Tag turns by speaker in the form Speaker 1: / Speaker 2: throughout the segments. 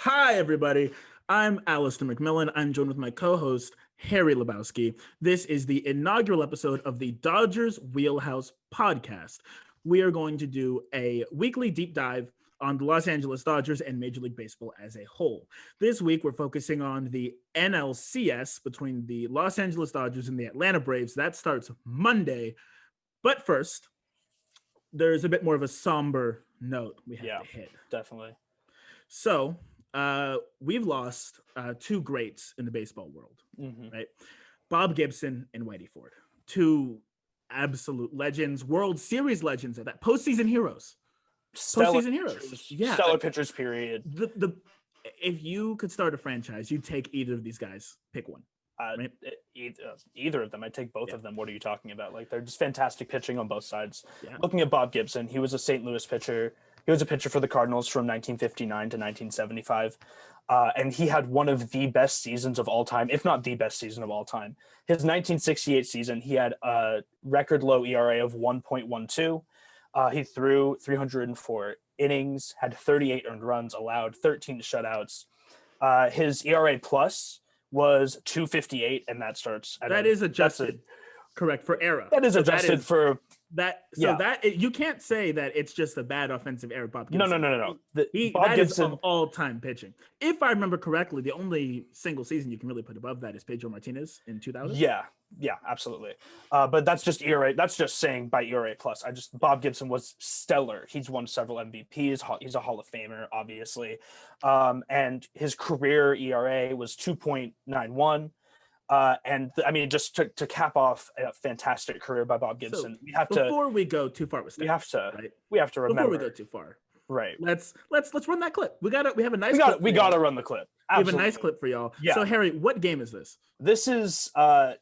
Speaker 1: Hi, everybody. I'm Alistair McMillan. I'm joined with my co-host, Harry Lebowski. This is the inaugural episode of the Dodgers Wheelhouse podcast. We are going to do a weekly deep dive on the Los Angeles Dodgers and Major League Baseball as a whole. This week, we're focusing on the NLCS between the Los Angeles Dodgers and the Atlanta Braves. That starts Monday. But first, there's a bit more of a somber note we have to hit.
Speaker 2: Definitely.
Speaker 1: So we've lost two greats in the baseball world, right? Bob Gibson and Whitey Ford, two absolute legends, World Series legends, at that postseason heroes. Postseason heroes. Yeah.
Speaker 2: Stellar pitchers, period.
Speaker 1: If you could start a franchise, you'd take either of these guys. Pick one. Right?
Speaker 2: Either of them. I'd take both of them. What are you talking about? Like, they're just fantastic pitching on both sides.
Speaker 1: Yeah.
Speaker 2: Looking at Bob Gibson, he was a St. Louis pitcher. He was a pitcher for the Cardinals from 1959 to 1975. And he had one of the best seasons of all time, if not the best season of all time. His 1968 season, he had a record low ERA of 1.12. He threw 304 innings, had 38 earned runs, allowed 13 shutouts. His ERA plus was 2.58, and that starts at
Speaker 1: that is adjusted. Correct, for era.
Speaker 2: That is adjusted for
Speaker 1: that. So that you can't say that it's just a bad offensive era. Bob Gibson.
Speaker 2: No.
Speaker 1: Bob Gibson is of all-time pitching. If I remember correctly, the only single season you can really put above that is Pedro Martinez in 2000.
Speaker 2: Yeah, absolutely. But that's just ERA. That's just saying by ERA plus. Bob Gibson was stellar. He's won several MVPs. He's a Hall of Famer, obviously. And his career ERA was 2.91. And I mean, just to cap off a fantastic career by Bob Gibson,
Speaker 1: before we go too far with
Speaker 2: we have to remember
Speaker 1: before we go too far.
Speaker 2: Right.
Speaker 1: Let's run that clip. We have a nice.
Speaker 2: We gotta run the clip. Absolutely.
Speaker 1: We have a nice clip for y'all.
Speaker 2: Yeah.
Speaker 1: So Harry, what game is this?
Speaker 2: This is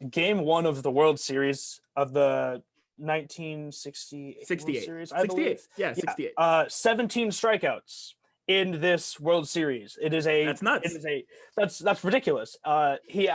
Speaker 2: game one of the World Series of the 1968
Speaker 1: 68
Speaker 2: series.
Speaker 1: 68. Yeah, 68.
Speaker 2: 17 strikeouts in this World Series.
Speaker 1: That's nuts.
Speaker 2: That's ridiculous. He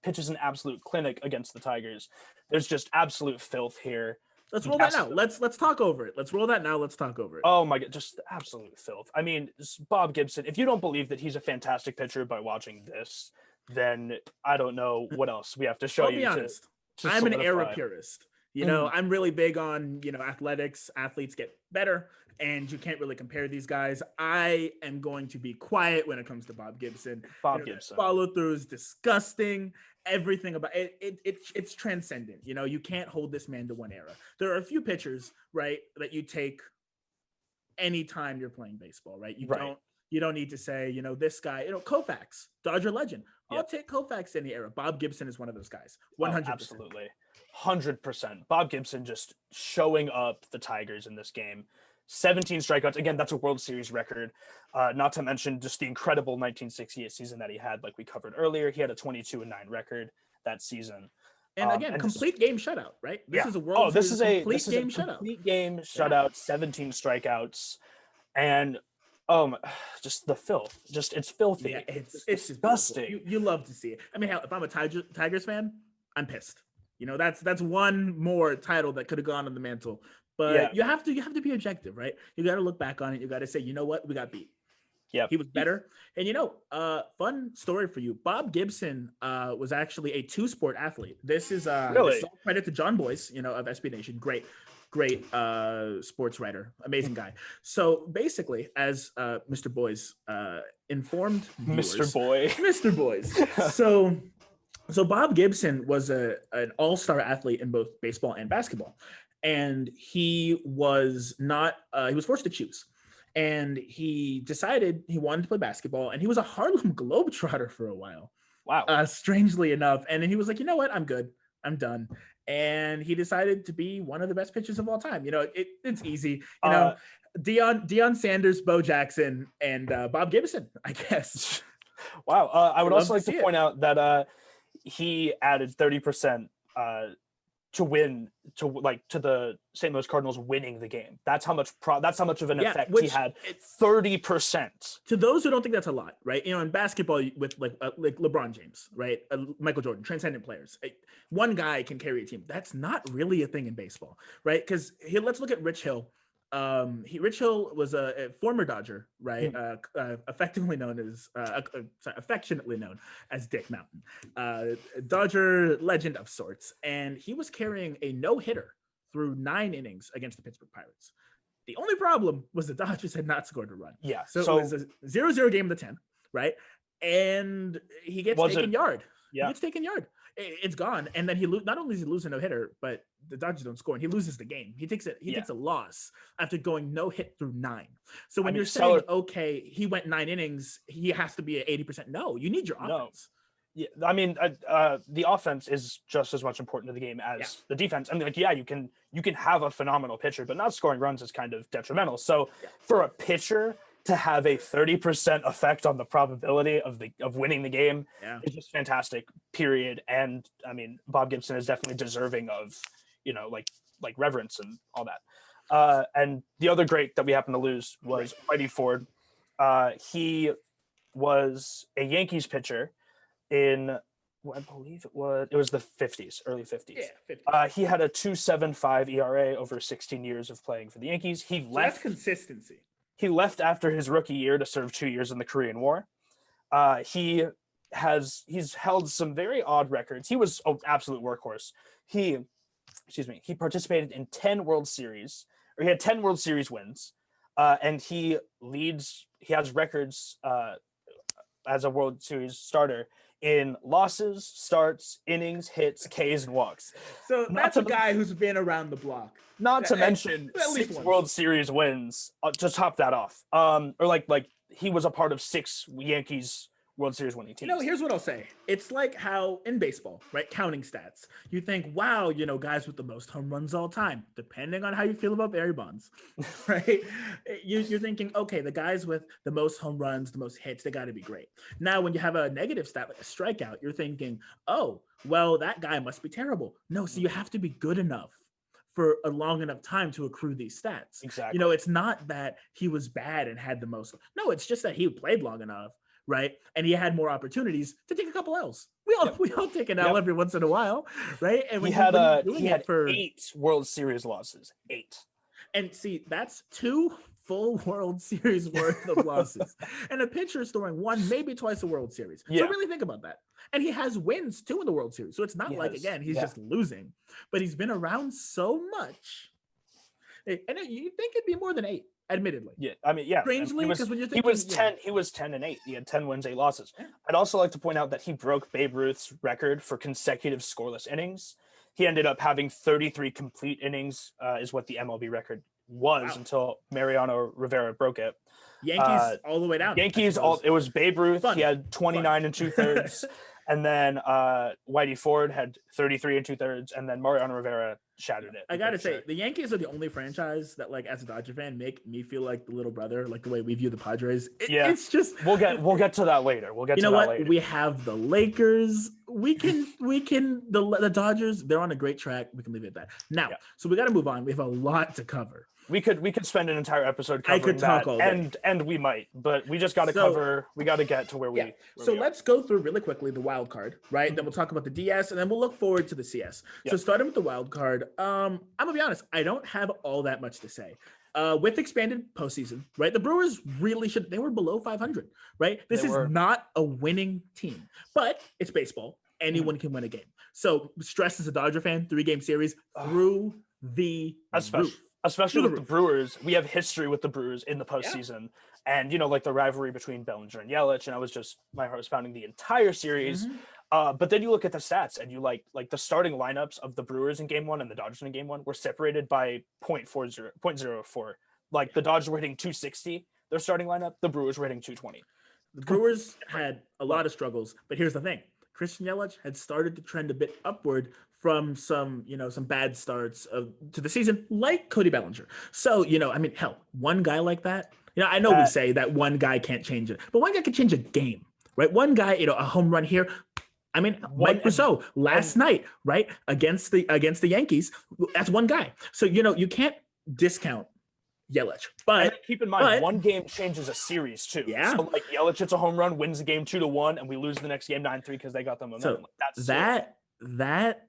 Speaker 2: pitches an absolute clinic against the Tigers. There's just absolute filth here.
Speaker 1: Let's roll that now. Let's talk over it. Let's roll that now. Let's talk over it.
Speaker 2: Oh my God, just absolute filth. I mean, Bob Gibson, if you don't believe that he's a fantastic pitcher by watching this, then I don't know what else we have to show you.
Speaker 1: I'll be honest. I'm an era purist. I'm really big on, athletics. Athletes get better, and you can't really compare these guys. I am going to be quiet when it comes to Bob Gibson.
Speaker 2: Gibson.
Speaker 1: Follow through is disgusting. Everything about it's transcendent. You can't hold this man to one era. There are a few pitchers, right, that you take anytime you're playing baseball, right? You don't need to say, this guy, Koufax, Dodger legend. I'll take Koufax any era. Bob Gibson is one of those guys. 100%.
Speaker 2: Absolutely. 100%. Bob Gibson just showing up the Tigers in this game. 17 strikeouts. Again, that's a World Series record. Not to mention just the incredible 1968 season that he had, like we covered earlier. He had a 22-9 record that season.
Speaker 1: And again, complete game shutout, right? This is a World Series complete game shutout.
Speaker 2: Complete game shutout, 17 strikouts. And just the filth. Just it's filthy.
Speaker 1: Yeah, it's
Speaker 2: disgusting.
Speaker 1: You love to see it. I mean, hell, if I'm a Tigers fan, I'm pissed. That's one more title that could have gone on the mantle. But you have to be objective, right? You got to look back on it. You got to say, you know what? We got beat.
Speaker 2: Yeah,
Speaker 1: he was better. And fun story for you. Bob Gibson was actually a two-sport athlete. This is
Speaker 2: really
Speaker 1: credit to John Boyce, of SB Nation. Great sports writer, amazing guy. So basically, as Mr. Boyce informed viewers, Mr. Boyce. So Bob Gibson was an all-star athlete in both baseball and basketball. And he was forced to choose. And he decided he wanted to play basketball. And he was a Harlem Globetrotter for a while.
Speaker 2: Wow.
Speaker 1: Strangely enough. And then he was like, you know what? I'm good. I'm done. And he decided to be one of the best pitchers of all time. It's easy. Deion Sanders, Bo Jackson, and Bob Gibson, I guess.
Speaker 2: Wow. I would also like to point out that he added 30% to the St. Louis Cardinals winning the game. That's how much of an effect he had. 30%.
Speaker 1: To those who don't think that's a lot, right? In basketball with like LeBron James, right? Michael Jordan, transcendent players. One guy can carry a team. That's not really a thing in baseball, right? Because let's look at Rich Hill. Rich Hill was a former Dodger, right? Affectionately known as Dick Mountain, Dodger legend of sorts, and he was carrying a no hitter through 9 innings against the Pittsburgh Pirates. The only problem was the Dodgers had not scored a run.
Speaker 2: Yeah.
Speaker 1: So it was a 0-0 game of the 10th, right? And he gets taken yard.
Speaker 2: Yeah.
Speaker 1: He gets taken yard. It's gone. And then not only does he lose a no-hitter, but the Dodgers don't score and he loses the game. He takes a loss after going no hit through 9. So when you're saying, okay, he went 9 innings, he has to be at 80%. No, you need your offense.
Speaker 2: Yeah, I mean, the offense is just as much important to the game as the defense. I mean, like, you can have a phenomenal pitcher, but not scoring runs is kind of detrimental. So for a pitcher to have a 30% effect on the probability of winning the game is just fantastic. Period. And I mean, Bob Gibson is definitely deserving of, like reverence and all that. And the other great that we happened to lose was Whitey Ford. He was a Yankees pitcher in, I believe it was the 50s, early 50s.
Speaker 1: Yeah, 50s.
Speaker 2: He had a 2.75 ERA over 16 years of playing for the Yankees. He left.
Speaker 1: That's consistency.
Speaker 2: He left after his rookie year to serve 2 years in the Korean War. He's held some very odd records. He was an absolute workhorse. He participated in 10 World Series, or he had 10 World Series wins, and he has records as a World Series starter in losses, starts, innings, hits, Ks, and walks.
Speaker 1: So that's a guy who's been around the block.
Speaker 2: Not to mention 6 World Series wins to top that off. Or like he was a part of 6 Yankees World Series winning teams.
Speaker 1: Here's what I'll say. It's like how in baseball, right? Counting stats. You think, wow, guys with the most home runs all time, depending on how you feel about Barry Bonds, right? You're thinking, okay, the guys with the most home runs, the most hits, they got to be great. Now, when you have a negative stat, like a strikeout, you're thinking, oh, well, that guy must be terrible. No, so you have to be good enough for a long enough time to accrue these stats.
Speaker 2: Exactly.
Speaker 1: It's not that he was bad and had the most. No, it's just that he played long enough. Right. And he had more opportunities to take a couple L's. We all take an L every once in a while. Right. And
Speaker 2: when he had 8 World Series losses. 8.
Speaker 1: And see, that's 2 full World Series worth of losses. And a pitcher is throwing 1, maybe twice a World Series. Yeah. So really think about that. And he has wins too in the World Series. So it's not he's just losing, but he's been around so much. And you think it'd be more than 8. Admittedly, Strangely, because when you're thinking,
Speaker 2: he was 10-8. He had 10 wins, 8 losses. Yeah. I'd also like to point out that he broke Babe Ruth's record for consecutive scoreless innings. He ended up having 33 complete innings, is what the MLB record was until Mariano Rivera broke it.
Speaker 1: Yankees all the way down.
Speaker 2: It was Babe Ruth. He had 29 2/3. And then Whitey Ford had 33 2/3, and then Mariano Rivera shattered it.
Speaker 1: I gotta say, the Yankees are the only franchise that, like, as a Dodger fan, make me feel like the little brother, like the way we view the Padres. It's just
Speaker 2: we'll get to that later. Later.
Speaker 1: We have the Lakers. We can the Dodgers. They're on a great track. We can leave it at that. Now, so we got to move on. We have a lot to cover.
Speaker 2: We could spend an entire episode covering
Speaker 1: I could talk all day.
Speaker 2: and we might, but we just got to we got to get to where we.
Speaker 1: Let's go through really quickly the wild card, right? Then we'll talk about the DS, and then we'll look forward to the CS. So starting with the wild card, I'm gonna be honest, I don't have all that much to say. With expanded postseason, right? The Brewers really they were below 500, right? This is not a winning team, but it's baseball. Anyone can win a game. So stress as a Dodger fan, 3-game series through the roof.
Speaker 2: Especially with the Brewers, we have history with the Brewers in the postseason, and like the rivalry between Bellinger and Yelich, and I was just my heart was pounding the entire series. But then you look at the stats, and you like the starting lineups of the Brewers in Game 1 and the Dodgers in Game 1 were separated by 0.04. Like the Dodgers were hitting 260, their starting lineup. The Brewers were hitting 220.
Speaker 1: The Brewers had a lot of struggles, but here's the thing: Christian Yelich had started to trend a bit upward from some bad starts to the season, like Cody Bellinger. So, hell, one guy like that, I know we say that one guy can't change it, but one guy can change a game, right? One guy, a home run here. Mike Rizzo last night, right? Against the Yankees, that's one guy. So, you can't discount Yelich. But
Speaker 2: keep in mind, one game changes a series too.
Speaker 1: Yeah.
Speaker 2: So like Yelich hits a home run, wins the game 2-1, and we lose the next game 9-3 because they got the momentum.
Speaker 1: So that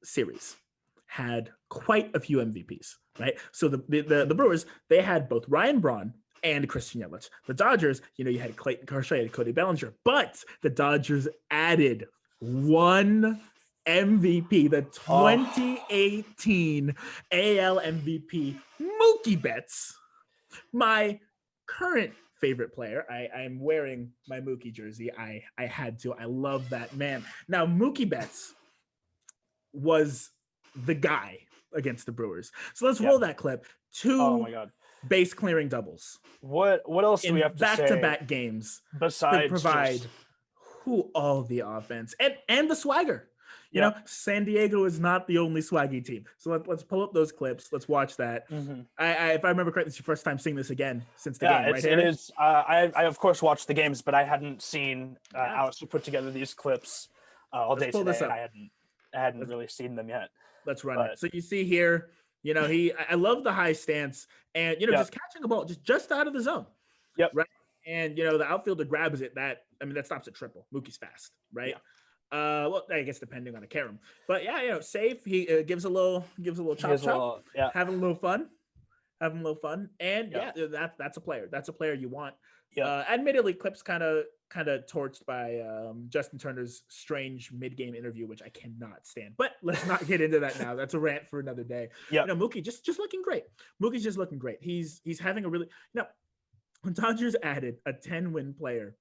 Speaker 1: series had quite a few MVPs, right? So the Brewers, they had both Ryan Braun and Christian Yelich. The Dodgers, you had Clayton Kershaw, you had Cody Bellinger, but the Dodgers added one MVP, the 2018 AL MVP, Mookie Betts, my current favorite player. I'm wearing my Mookie jersey. I had to. I love that man. Now, Mookie Betts was the guy against the Brewers. So let's roll that clip.
Speaker 2: Oh my God.
Speaker 1: Base clearing doubles.
Speaker 2: What else do we have to say?
Speaker 1: Back-to-back games
Speaker 2: besides
Speaker 1: to provide all the offense and the swagger. You know, San Diego is not the only swaggy team. So let's pull up those clips. Let's watch that.
Speaker 2: Mm-hmm.
Speaker 1: If I remember correctly, it's your first time seeing this again since the game, right?
Speaker 2: It is. I of course watched the games, but I hadn't seen Alistair put together these clips all day today. And I hadn't really seen them yet.
Speaker 1: Let's run it. So you see here, I love the high stance and just catching a ball just out of the zone.
Speaker 2: Yep.
Speaker 1: Right. And the outfielder grabs it. That stops a triple. Mookie's fast, right? Yeah. Well, I guess depending on a carom, but safe. He gives a little chop, having a little fun, and that's a player. That's a player you want. Yeah. Admittedly, clips kind of torched by Justin Turner's strange mid-game interview, which I cannot stand. But let's not get into that now. That's a rant for another day. Yeah. Mookie just looking great. Mookie's just looking great. He's having a really when Dodgers added a 10-win player,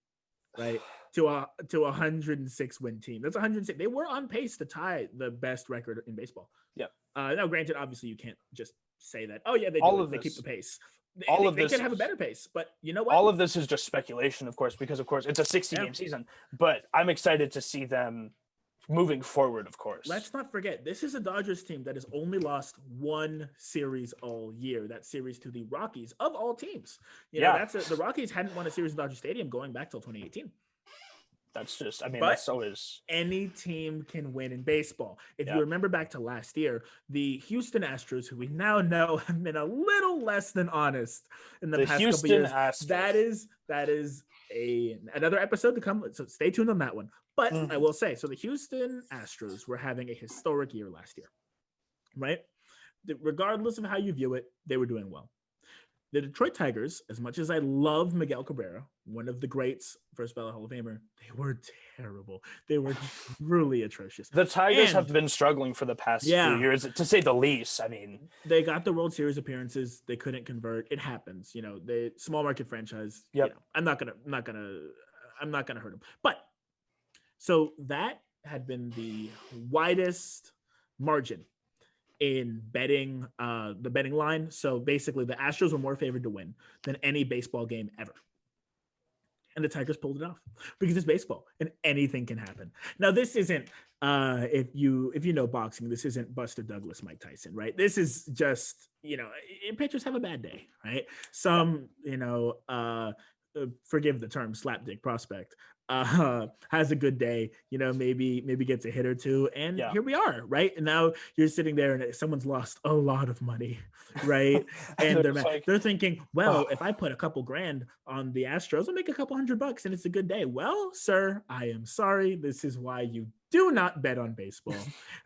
Speaker 1: right, to a 106 win team. That's 106. They were on pace to tie the best record in baseball. Yeah. Now, granted, obviously, you can't just say that. Oh yeah, they keep the pace. They could have a better pace, but you know what?
Speaker 2: All of this is just speculation, of course, because of course it's a 60-game season. But I'm excited to see them moving forward. Of course,
Speaker 1: let's not forget this is a Dodgers team that has only lost one series all year. That series to the Rockies of all teams. The Rockies hadn't won a series at Dodger Stadium going back till 2018.
Speaker 2: That's just, that's always
Speaker 1: any team can win in baseball. If you remember back to last year, the Houston Astros, who we now know have been a little less than honest in the past couple years, Astros. that is another episode to come. So stay tuned on that one. But I will say, so the Houston Astros were having a historic year last year, right? Regardless of how you view it, they were doing well. The Detroit Tigers, as much as I love Miguel Cabrera, one of the greats, first ballot Hall of Famer, they were terrible. They were truly atrocious.
Speaker 2: The Tigers have been struggling for the past few years, to say the least.
Speaker 1: They got the World Series appearances. They couldn't convert. It happens. They small market franchise. I'm not gonna hurt them. But so that had been the widest margin in betting, the betting line. So basically the Astros were more favored to win than any baseball game ever. And the Tigers pulled it off because it's baseball and anything can happen. Now, this isn't, if you know boxing, this isn't Buster Douglas, Mike Tyson, right? This is just, pitchers have a bad day, right? Some, forgive the term, slapdick prospect, has a good day, maybe gets a hit or two, and here we are, right? And now you're sitting there and someone's lost a lot of money, right? And they're thinking, well, if I put a couple grand on the Astros, I'll make a couple $100 and it's a good day. Well, sir, I am sorry. This is why you do not bet on baseball,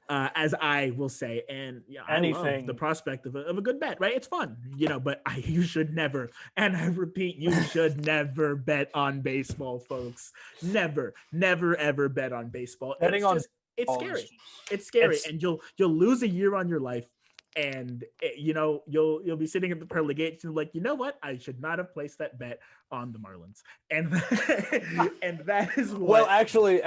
Speaker 1: as I will say. And I love the prospect of a good bet, right? It's fun, but you should never, and I repeat, you should never bet on baseball, folks. Never, ever bet on baseball. It's scary. It's scary. And you'll lose a year on your life. And you'll be sitting at the pearly gates and like, you know what? I should not have placed that bet on the Marlins. And and that is what.
Speaker 2: Well, actually,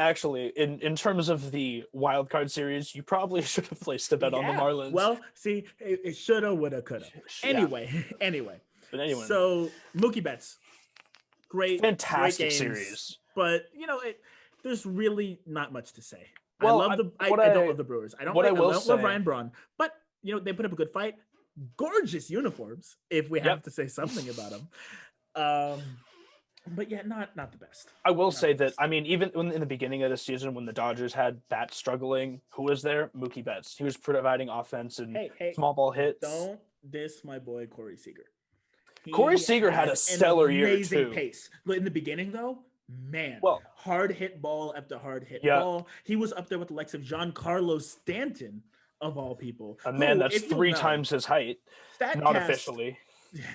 Speaker 2: in terms of the wild card series, you probably should have placed a bet on the Marlins.
Speaker 1: Well, see, it shoulda, woulda, coulda. Anyway. But anyway. So Mookie Betts,
Speaker 2: fantastic
Speaker 1: great games,
Speaker 2: series.
Speaker 1: But there's really not much to say. Well, I don't love the Brewers. I don't love Ryan Braun, but they put up a good fight. Gorgeous uniforms, if we have to say something about them. But not the best.
Speaker 2: I will say that, even in the beginning of the season when the Dodgers had bats struggling, who was there? Mookie Betts. He was providing offense and small ball hits.
Speaker 1: Don't diss my boy Corey Seager.
Speaker 2: Corey Seager had a stellar year,
Speaker 1: amazing pace. But in the beginning, though, man, hard hit ball after hard hit ball. He was up there with the likes of Giancarlo Stanton of all people.
Speaker 2: A man
Speaker 1: who,
Speaker 2: that's
Speaker 1: if you'll
Speaker 2: 3
Speaker 1: know,
Speaker 2: times his height, not
Speaker 1: StatCast
Speaker 2: officially.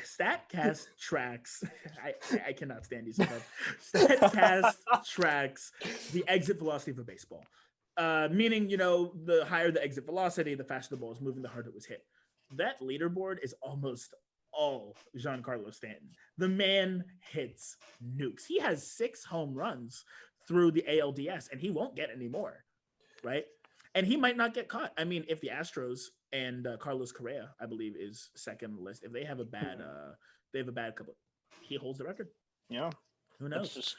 Speaker 1: StatCast tracks. I cannot stand you so much. StatCast tracks the exit velocity for baseball, meaning the higher the exit velocity, the faster the ball is moving, the harder it was hit. That leaderboard is almost all Giancarlo Stanton. The man hits nukes. He has 6 home runs through the ALDS, and he won't get any more, right? And he might not get caught. I mean, if the Astros and Carlos Correa, I believe, is second on the list, if they have a bad, couple, he holds the record.
Speaker 2: Yeah,
Speaker 1: who knows?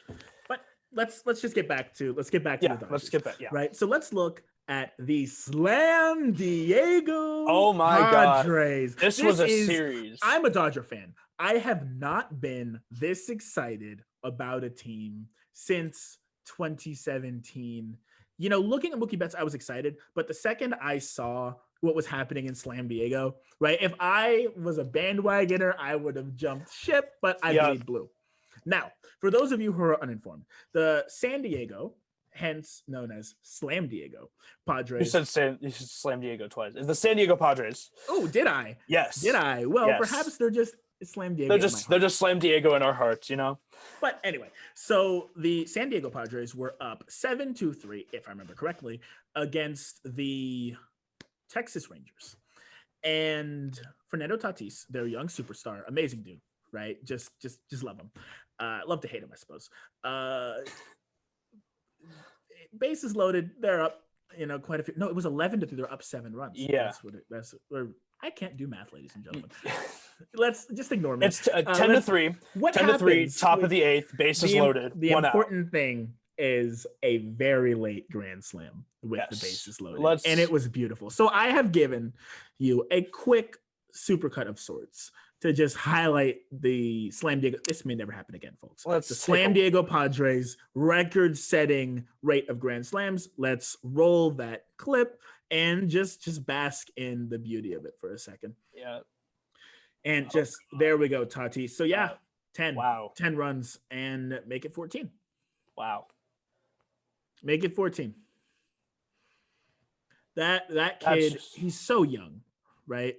Speaker 1: But let's just get back to the Dodgers.
Speaker 2: Let's get back. Yeah,
Speaker 1: right. So let's look at the Slam Diego.
Speaker 2: Oh my
Speaker 1: Padres.
Speaker 2: God, this was a series.
Speaker 1: I'm a Dodger fan. I have not been this excited about a team since 2017. Looking at Mookie Betts, I was excited, but the second I saw what was happening in Slam Diego, right? If I was a bandwagoner, I would have jumped ship, but I bleed blue. Now, for those of you who are uninformed, the San Diego, hence known as Slam Diego Padres.
Speaker 2: You said Slam Diego twice. It's the San Diego Padres.
Speaker 1: Oh, did I?
Speaker 2: Yes.
Speaker 1: Did I? Well,
Speaker 2: yes.
Speaker 1: Perhaps they're just Slam Diego.
Speaker 2: They're just Slam Diego in our hearts,
Speaker 1: But anyway, so the San Diego Padres were up 7-3, if I remember correctly, against the Texas Rangers. And Fernando Tatis, their young superstar, amazing dude, right? Just love him. Love to hate him, I suppose. Bases loaded. They're up, quite a few. No, it was 11-3. They're up 7 runs.
Speaker 2: Yeah.
Speaker 1: I can't do math, ladies and gentlemen. Let's just ignore me.
Speaker 2: It's 10-3.
Speaker 1: What
Speaker 2: 10-3, top of the 8th, bases loaded.
Speaker 1: The important thing is a very late grand slam with the bases loaded. And it was beautiful. So I have given you a quick supercut of sorts to just highlight the Slam Diego. This may never happen again, folks. The Slam Diego Padres record-setting rate of grand slams. Let's roll that clip and just bask in the beauty of it for a second.
Speaker 2: Yeah.
Speaker 1: And there we go, Tatis. So 10.
Speaker 2: Wow.
Speaker 1: 10 runs and make it 14.
Speaker 2: Wow.
Speaker 1: Make it 14. That kid, he's so young, right?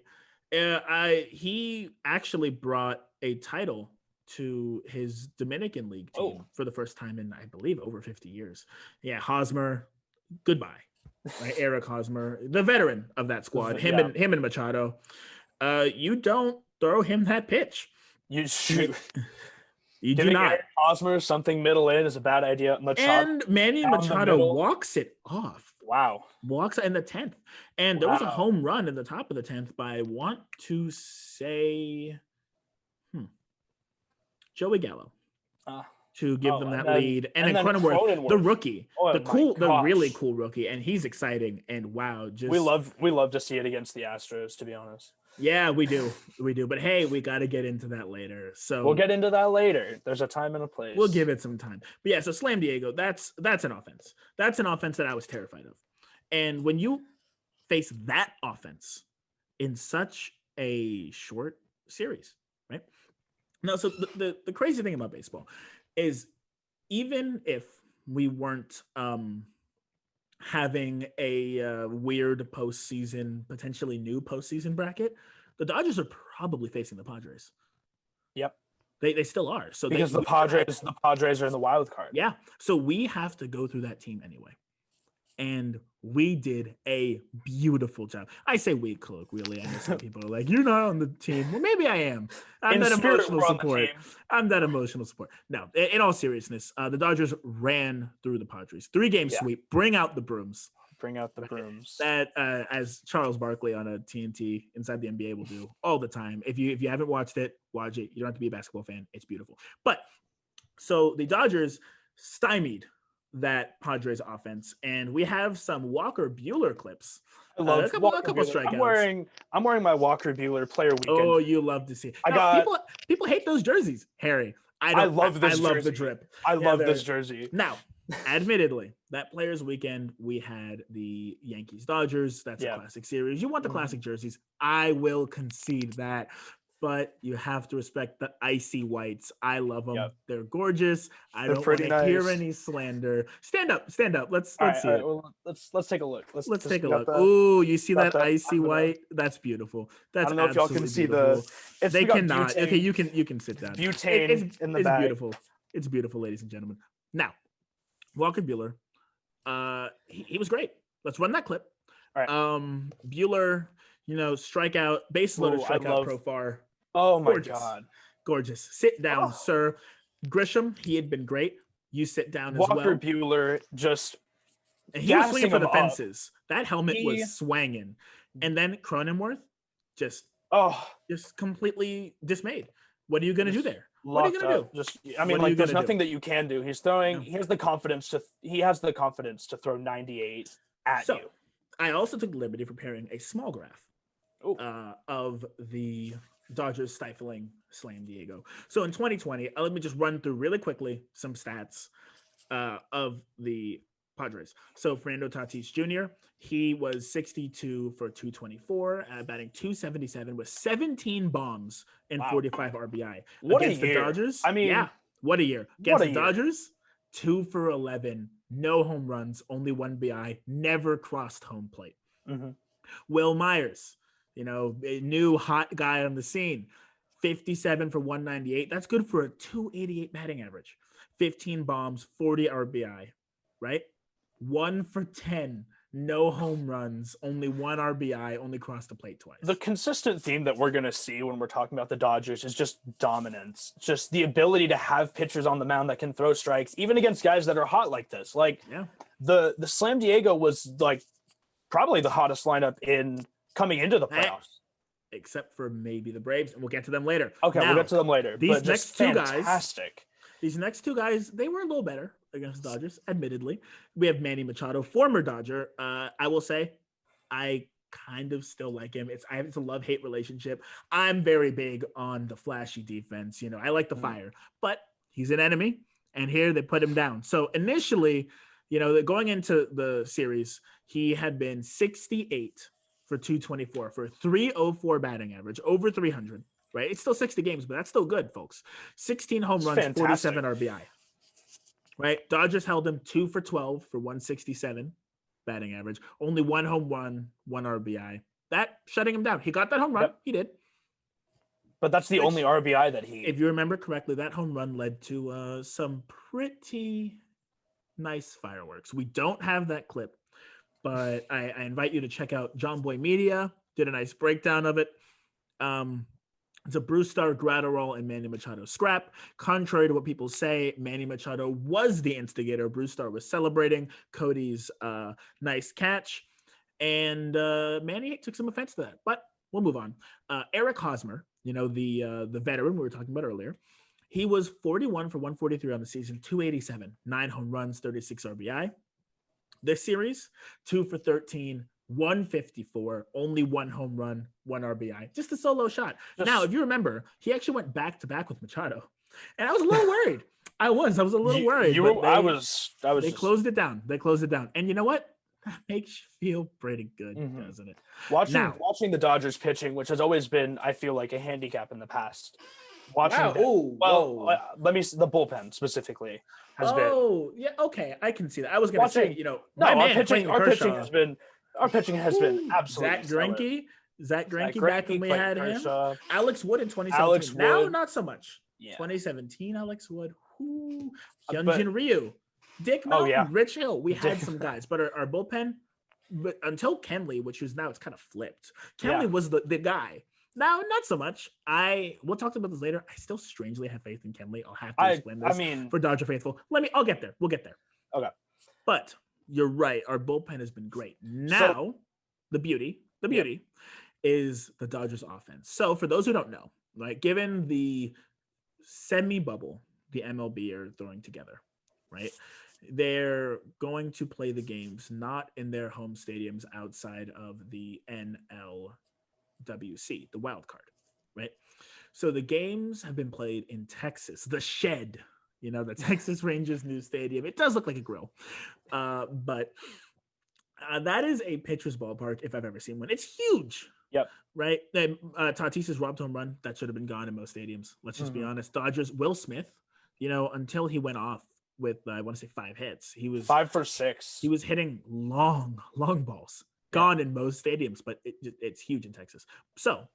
Speaker 1: He actually brought a title to his Dominican League team for the first time in, I believe, over 50 years. Yeah, Hosmer, goodbye. Right, Eric Hosmer, the veteran of that squad. Him and Machado. You don't throw him that pitch.
Speaker 2: You shoot.
Speaker 1: You do not.
Speaker 2: Eric Hosmer something middle in is a bad idea.
Speaker 1: And Manny Machado walks it off.
Speaker 2: Wow.
Speaker 1: Walks in the 10th. And there was a home run in the top of the 10th by, I want to say, Joey Gallo. To give them that lead. And then Cronenworth, the rookie, the really cool rookie. And he's exciting. And wow.
Speaker 2: We love to see it against the Astros, to be honest.
Speaker 1: Yeah, we do. But hey, we got to get into that later. So
Speaker 2: we'll get into that later. There's a time and a place.
Speaker 1: We'll give it some time. But yeah, so Slam Diego, that's an offense. That's an offense that I was terrified of. And when you face that offense in such a short series, right? Now, so the crazy thing about baseball is even if we weren't having a weird postseason, potentially new postseason bracket, the Dodgers are probably facing the Padres.
Speaker 2: Yep.
Speaker 1: They still are. So
Speaker 2: because the Padres are in the wild card.
Speaker 1: Yeah. So we have to go through that team anyway. And we did a beautiful job. I say we colloquially. I know some people are like, you're not on the team. Well, maybe I am. I'm that emotional support. No, in all seriousness, the Dodgers ran through the Padres. 3-game sweep. Bring out the brooms.
Speaker 2: Bring out the brooms.
Speaker 1: That, as Charles Barkley on a TNT Inside the NBA will do all the time. If you haven't watched it, watch it. You don't have to be a basketball fan. It's beautiful. But so the Dodgers stymied that Padres offense, and we have some Walker Buehler clips.
Speaker 2: I love a couple strikeouts. I'm wearing my Walker Buehler player weekend.
Speaker 1: Oh, you love to see it. People hate those jerseys, Harry. I love the drip.
Speaker 2: I love this jersey.
Speaker 1: Now, admittedly, that players weekend we had the Yankees Dodgers. That's a classic series. You want the classic jerseys. I will concede that. but you have to respect the icy whites. I love them.
Speaker 2: Yep.
Speaker 1: They're gorgeous. I
Speaker 2: They're
Speaker 1: don't want
Speaker 2: pretty
Speaker 1: to hear
Speaker 2: nice.
Speaker 1: any slander. Stand up, stand up. Let's
Speaker 2: All right,
Speaker 1: see
Speaker 2: all right.
Speaker 1: it.
Speaker 2: Well, let's take a look.
Speaker 1: Let's take a
Speaker 2: you got
Speaker 1: look.
Speaker 2: the
Speaker 1: Oh, you see
Speaker 2: got
Speaker 1: that
Speaker 2: the
Speaker 1: icy
Speaker 2: I'm gonna
Speaker 1: white? That's beautiful.
Speaker 2: I
Speaker 1: That's
Speaker 2: don't know if y'all can
Speaker 1: absolutely
Speaker 2: see
Speaker 1: beautiful.
Speaker 2: it's
Speaker 1: They
Speaker 2: we got
Speaker 1: cannot. Okay,
Speaker 2: butane
Speaker 1: you can sit down.
Speaker 2: butane in the
Speaker 1: It's
Speaker 2: bag.
Speaker 1: beautiful. It's beautiful, ladies and gentlemen. Now, Walker Bueller, he was great. Let's run that clip.
Speaker 2: All right.
Speaker 1: Bueller, strikeout, bases loaded,
Speaker 2: Ooh, I
Speaker 1: strikeout
Speaker 2: love-
Speaker 1: profile.
Speaker 2: Oh my
Speaker 1: Gorgeous.
Speaker 2: god.
Speaker 1: Gorgeous. Sit down,
Speaker 2: Oh.
Speaker 1: sir. Grisham, he had been great. You sit down
Speaker 2: Walker
Speaker 1: as well.
Speaker 2: Bueller just
Speaker 1: And he was swinging for
Speaker 2: gassing
Speaker 1: the
Speaker 2: him up.
Speaker 1: fences. That helmet
Speaker 2: He-
Speaker 1: was swanging. And then Cronenworth just
Speaker 2: oh
Speaker 1: completely dismayed. What are you going to do there? What are you
Speaker 2: locked
Speaker 1: going to
Speaker 2: up.
Speaker 1: do?
Speaker 2: Just I
Speaker 1: What
Speaker 2: mean,
Speaker 1: are you
Speaker 2: like there's
Speaker 1: gonna do?
Speaker 2: nothing that you can do. He's throwing.
Speaker 1: No.
Speaker 2: He has the confidence to throw 98 at
Speaker 1: So,
Speaker 2: you.
Speaker 1: I also took the liberty of preparing a small graph
Speaker 2: Ooh.
Speaker 1: of the Dodgers stifling Slam Diego. So in 2020, let me just run through really quickly some stats of the Padres. So Fernando Tatis Jr., he was 62 for 224, batting 277 with 17 bombs and
Speaker 2: Wow.
Speaker 1: 45 RBI.
Speaker 2: What a
Speaker 1: Against the
Speaker 2: year.
Speaker 1: Dodgers,
Speaker 2: I mean,
Speaker 1: yeah, what a year.
Speaker 2: what
Speaker 1: Against
Speaker 2: a
Speaker 1: the
Speaker 2: year.
Speaker 1: Dodgers, 2 for 11, no home runs, only 1 BI, never crossed home plate.
Speaker 2: Mm-hmm.
Speaker 1: Will Myers, a new hot guy on the scene, 57 for 198. That's good for a 288 batting average. 15 bombs, 40 RBI, right? 1 for 10, no home runs, only 1 RBI, only crossed the plate twice.
Speaker 2: The consistent theme that we're going to see when we're talking about the Dodgers is just dominance, just the ability to have pitchers on the mound that can throw strikes, even against guys that are hot like this. Like
Speaker 1: yeah.
Speaker 2: the Slam Diego was like probably the hottest lineup in coming into the playoffs.
Speaker 1: Except for maybe the Braves, and we'll get to them later.
Speaker 2: Okay,
Speaker 1: now,
Speaker 2: we'll get to them later.
Speaker 1: These
Speaker 2: but
Speaker 1: next
Speaker 2: just
Speaker 1: two
Speaker 2: fantastic.
Speaker 1: These next two guys, they were a little better against the Dodgers, admittedly. We have Manny Machado, former Dodger. I will say, I kind of still like him. It's a love-hate relationship. I'm very big on the flashy defense. I like the fire, but he's an enemy, and here they put him down. So initially, going into the series, he had been 68 for 224 for a 304 batting average, over 300. Right, it's still 60 games, but that's still good, folks. 16 home runs,
Speaker 2: fantastic.
Speaker 1: 47 RBI. Right, Dodgers held him 2 for 12 for 167 batting average, only 1 home run, 1 RBI. That shutting him down. He got that home run.
Speaker 2: Yep.
Speaker 1: He did.
Speaker 2: But that's the only RBI that he.
Speaker 1: If you remember correctly, that home run led to some pretty nice fireworks. We don't have that clip, but I invite you to check out John Boy Media. Did a nice breakdown of it. It's a Brewstar, Gratterall, and Manny Machado scrap. Contrary to what people say, Manny Machado was the instigator. Brewstar was celebrating Cody's nice catch, and Manny took some offense to that. But we'll move on. Eric Hosmer, the veteran we were talking about earlier, he was 41 for 143 on the season, 287, 9 home runs, 36 RBI. This series, 2 for 13. 154, only 1 home run, 1 RBI, just a solo shot. Now, if you remember, he actually went back to back with Machado, and I was a little worried. I was a little worried. They closed it down. They closed it down, and you know what? That makes you feel pretty good, doesn't it?
Speaker 2: Watching the Dodgers pitching, which has always been, I feel like, a handicap in the past. Watching the bullpen specifically has been.
Speaker 1: Oh, yeah, okay, I can see that. I was going to say,
Speaker 2: Our pitching has been absolutely
Speaker 1: Zach Greinke back when we had
Speaker 2: Kershaw.
Speaker 1: him. Alex Wood in 2017. Now, not so much. Yeah. 2017, Alex Wood. Hyunjin Ryu. Dick Melton, Rich Hill. We had some guys, but our bullpen, but until Kenley, which is now it's kind of flipped. Kenley was the guy. Now, not so much. We'll talk about this later. I still strangely have faith in Kenley. I'll have to explain this for Dodger faithful. I'll get there. We'll get there.
Speaker 2: Okay.
Speaker 1: But you're right. Our bullpen has been great. Now, the beauty is the Dodgers offense. So for those who don't know, right, given the semi-bubble the MLB are throwing together, right, they're going to play the games not in their home stadiums outside of the NLWC, the wild card, right? So the games have been played in Texas, the Shed, the Texas Rangers new stadium. It does look like a grill, but that is a pitcher's ballpark if I've ever seen one. It's huge.
Speaker 2: Yep.
Speaker 1: Right? Then Tatis's robbed home run, that should have been gone in most stadiums. Let's just be honest. Dodgers, Will Smith, until he went off with, I want to say 5 hits, he was
Speaker 2: 5 for 6.
Speaker 1: He was hitting long balls, gone in most stadiums, but it's huge in Texas. So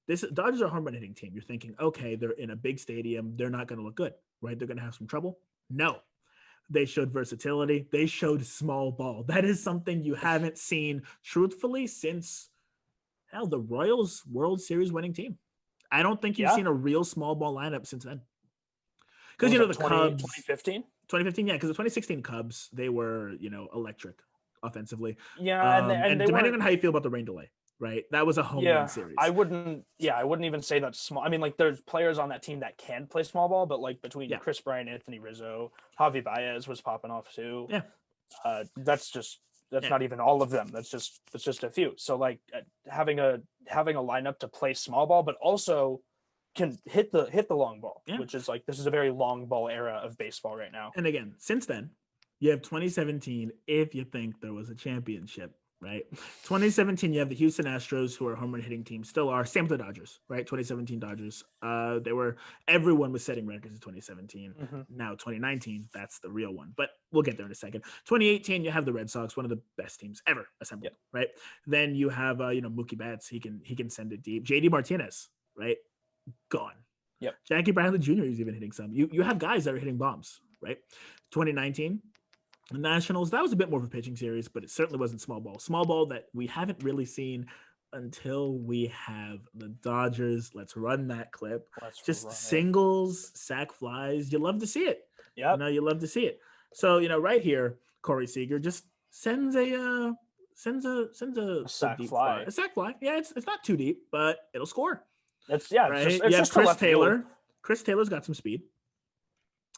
Speaker 1: this Dodgers are a home run hitting team. You're thinking, okay, they're in a big stadium. They're not going to look good, right? They're going to have some trouble. No, they showed versatility. They showed small ball. That is something you haven't seen, truthfully, since the Royals World Series winning team. I don't think you've seen a real small ball lineup since then. Because the Cubs, 2015, yeah, because the 2016 Cubs, they were electric offensively.
Speaker 2: Yeah,
Speaker 1: and depending on how you feel about the rain delay, right? That was a home run series.
Speaker 2: I wouldn't even say that's small. I mean, like, there's players on that team that can play small ball, but like between Chris Bryant, Anthony Rizzo, Javi Baez was popping off too.
Speaker 1: Yeah,
Speaker 2: that's not even all of them. That's just a few. So like having a lineup to play small ball, but also can hit the long ball, which is like, this is a very long ball era of baseball right now.
Speaker 1: And again, since then, you have 2017. If you think there was a championship, right? 2017, you have the Houston Astros, who are a home run hitting team, still are. Same with the Dodgers, right? 2017 Dodgers. Everyone was setting records in 2017. Now 2019, that's the real one. But we'll get there in a second. 2018, you have the Red Sox, one of the best teams ever assembled, right? Then you have Mookie Betts. He can send it deep. JD Martinez, right? Gone.
Speaker 2: Yep.
Speaker 1: Jackie Bradley Jr. is even hitting some. You have guys that are hitting bombs, right? 2019. The Nationals, that was a bit more of a pitching series, but it certainly wasn't small ball. Small ball that we haven't really seen until we have the Dodgers. Let's run that clip. Singles, sac flies. You love to see it.
Speaker 2: Yeah.
Speaker 1: You love to see it. So, right here, Corey Seager just sends a
Speaker 2: sac
Speaker 1: deep
Speaker 2: fly.
Speaker 1: A sac fly. Yeah, it's not too deep, but it'll score.
Speaker 2: Right?
Speaker 1: It's just Chris Taylor. Chris Taylor's got some speed.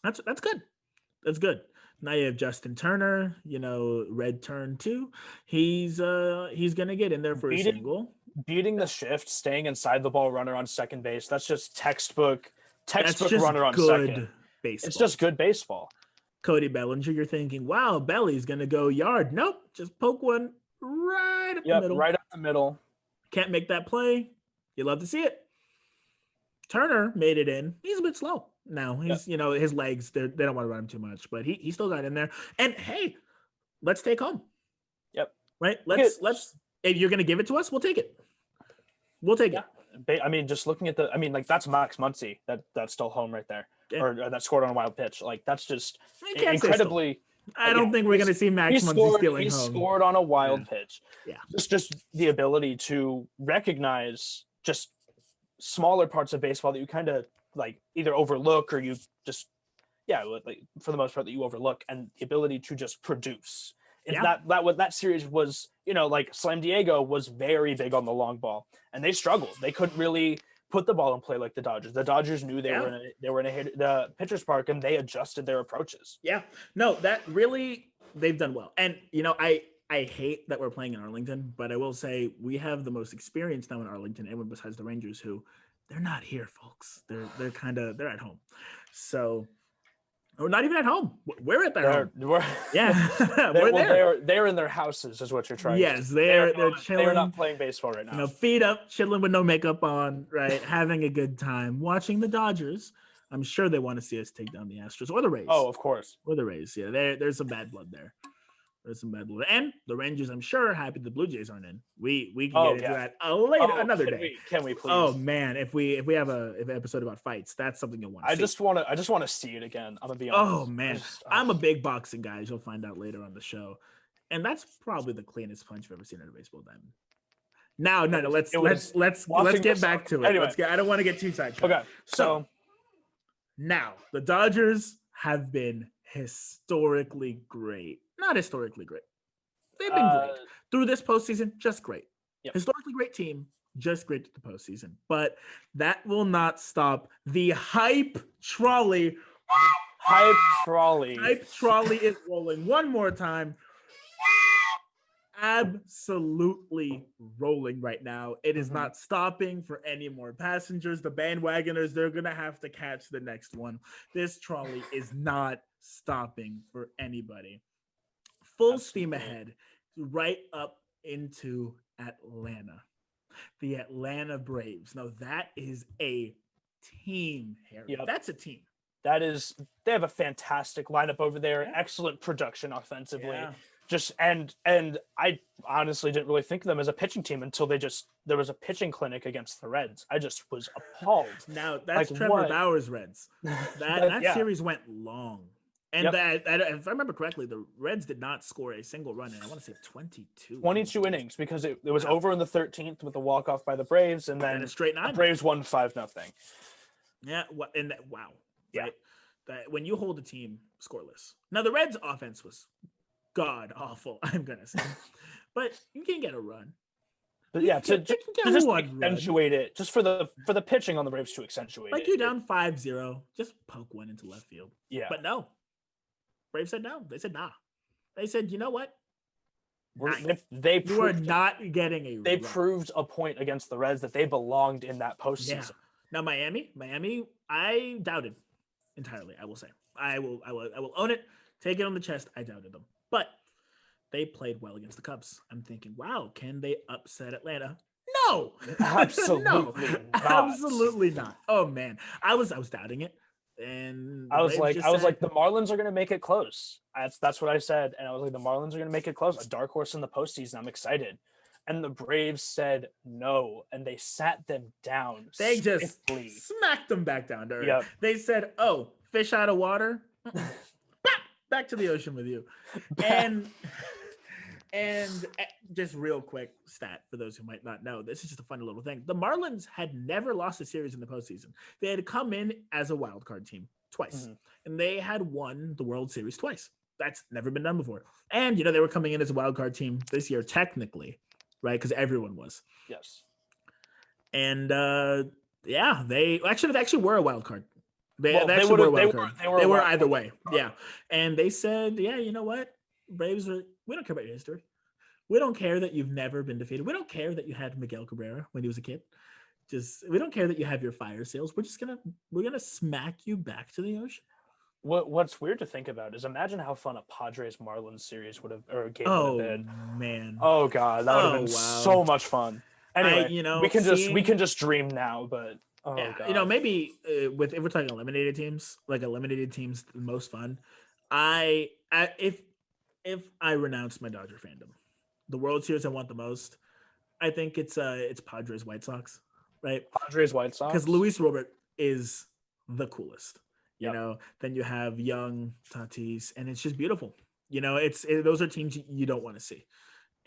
Speaker 1: That's good. That's good. Now you have Justin Turner, red turn too. He's gonna get in there for a single.
Speaker 2: Beating the shift, staying inside the ball, runner on second base. That's just textbook runner on second.
Speaker 1: Baseball.
Speaker 2: It's just good baseball.
Speaker 1: Cody Bellinger, you're thinking, wow, Belly's gonna go yard. Nope, just poke one right up the middle.
Speaker 2: Right up the middle.
Speaker 1: Can't make that play. You love to see it. Turner made it in. He's a bit slow. Now he's, his legs, they don't want to run him too much, but he still got in there. And hey, let's take home.
Speaker 2: Yep.
Speaker 1: Right. Let's, if you're going to give it to us, we'll take it. We'll take it.
Speaker 2: I mean, just looking at that's Max Muncy. That's still home right there. Yeah. Or that scored on a wild pitch. Like, that's just incredibly.
Speaker 1: I don't think we're going to see Max Muncy stealing home.
Speaker 2: He scored on a wild pitch.
Speaker 1: Yeah.
Speaker 2: Just the ability to recognize just smaller parts of baseball that you kind of like either overlook or you just like for the most part that you overlook, and the ability to just produce. That series was, like Slam Diego was very big on the long ball, and they struggled. They couldn't really put the ball in play like the Dodgers. The Dodgers knew they were in the pitcher's park, and they adjusted their approaches.
Speaker 1: Yeah, no, that really they've done well. And I hate that we're playing in Arlington, but I will say we have the most experience now in Arlington, anyone besides the Rangers, who they're not here, folks. They're at home. So, or not even at home. We're at their home. We're there.
Speaker 2: They're in their houses, is what you're trying.
Speaker 1: Yes, they're chilling.
Speaker 2: They're not playing baseball right now.
Speaker 1: Feet up, chilling with no makeup on, right? Having a good time, watching the Dodgers. I'm sure they want to see us take down the Astros or the Rays.
Speaker 2: Oh, of course.
Speaker 1: Or the Rays. Yeah, there's some bad blood there. There's some bad blood. And the Rangers, I'm sure, are happy the Blue Jays aren't in. We can get into that another day.
Speaker 2: Can we please?
Speaker 1: Oh man, if we have an episode about fights, that's something you'll want to see.
Speaker 2: I just want to see it again. I'm gonna be honest.
Speaker 1: Oh man, I'm a big boxing guy, as you'll find out later on the show. And that's probably the cleanest punch I've ever seen at a baseball diamond. No, let's get back to it.
Speaker 2: Anyway.
Speaker 1: I don't want to get too sidetracked.
Speaker 2: Okay. So
Speaker 1: now the Dodgers have been historically great. Not historically great. They've been great through this postseason. Just great.
Speaker 2: Yep.
Speaker 1: Historically great team. Just great to the postseason. But that will not stop the hype trolley.
Speaker 2: Hype trolley.
Speaker 1: Hype trolley is rolling one more time. Absolutely rolling right now. It is not stopping for any more passengers. The bandwagoners, they're going to have to catch the next one. This trolley is not stopping for anybody. Full steam ahead, right up into Atlanta. The Atlanta Braves. Now that is a team, Harry.
Speaker 2: Yep.
Speaker 1: That's a team.
Speaker 2: They have a fantastic lineup over there,
Speaker 1: Yeah.
Speaker 2: excellent production offensively.
Speaker 1: Yeah.
Speaker 2: Just and I honestly didn't really think of them as a pitching team until there was a pitching clinic against the Reds. I just was appalled.
Speaker 1: Now that's
Speaker 2: Like,
Speaker 1: Trevor
Speaker 2: what?
Speaker 1: Bauer's Reds. That
Speaker 2: Yeah.
Speaker 1: series went long. And
Speaker 2: Yep.
Speaker 1: that, if I remember correctly, the Reds did not score a single run in, I want to say 22.
Speaker 2: 22 innings, because it was
Speaker 1: Wow.
Speaker 2: over in the 13th with the walk-off by the Braves, and then
Speaker 1: And a straight
Speaker 2: the
Speaker 1: 9.
Speaker 2: Braves won 5-0.
Speaker 1: Yeah, and that, wow.
Speaker 2: Yeah.
Speaker 1: Right? That when you hold a team scoreless. Now the Reds offense was god awful, I'm gonna say. But you can get a run.
Speaker 2: But
Speaker 1: You
Speaker 2: yeah,
Speaker 1: can
Speaker 2: to
Speaker 1: get
Speaker 2: just
Speaker 1: one run.
Speaker 2: accentuate it, just for the pitching on the Braves to accentuate
Speaker 1: Like
Speaker 2: it.
Speaker 1: you're down 5-0, just poke one into left field.
Speaker 2: Yeah.
Speaker 1: But no. Braves said no. They said nah. They said, you know what? You are not getting a
Speaker 2: They
Speaker 1: run.
Speaker 2: proved a point against the Reds that they belonged in that postseason.
Speaker 1: Yeah. Now Miami, I doubted entirely. I will say, I will own it. Take it on the chest. I doubted them, but they played well against the Cubs. I'm thinking, wow, can they upset Atlanta? No,
Speaker 2: Absolutely
Speaker 1: no,
Speaker 2: not.
Speaker 1: absolutely not. Oh man, I was doubting it, and
Speaker 2: I was like, the Marlins are going to make it close. That's what I said, and I was like, the Marlins are going to make it close. A dark horse in the postseason. I'm excited. And the Braves said no, and they sat them down.
Speaker 1: They
Speaker 2: swiftly.
Speaker 1: just smacked them back down to earth.
Speaker 2: Yep.
Speaker 1: They said, "Oh, fish out of water, back to the ocean with you." And just real quick stat for those who might not know, this is just a funny little thing. The Marlins had never lost a series in the postseason. They had come in as a wild card team twice, and they had won the World Series twice. That's never been done before. And they were coming in as a wild card team this year, technically, right? Because everyone was.
Speaker 2: Yes.
Speaker 1: And yeah, they actually were a wild card. They were a wild card. They were either way. Yeah. And they said, yeah, you know what? Braves we don't care about your history. We don't care that you've never been defeated. We don't care that you had Miguel Cabrera when he was a kid. We don't care that you have your fire sales. We're gonna smack you back to the ocean.
Speaker 2: What's weird to think about is imagine how fun a Padres Marlins series would have been.
Speaker 1: Oh man.
Speaker 2: Oh god, that would have been so much fun. Anyway, we can just dream now, but god.
Speaker 1: Maybe if we're talking eliminated teams, the most fun. If I renounce my Dodger fandom, the World Series I want the most, I think it's Padres White Sox, right?
Speaker 2: Padres White Sox,
Speaker 1: because Luis Robert is the coolest.
Speaker 2: Yep.
Speaker 1: Then you have young Tatis, and it's just beautiful. Those are teams you don't want to see,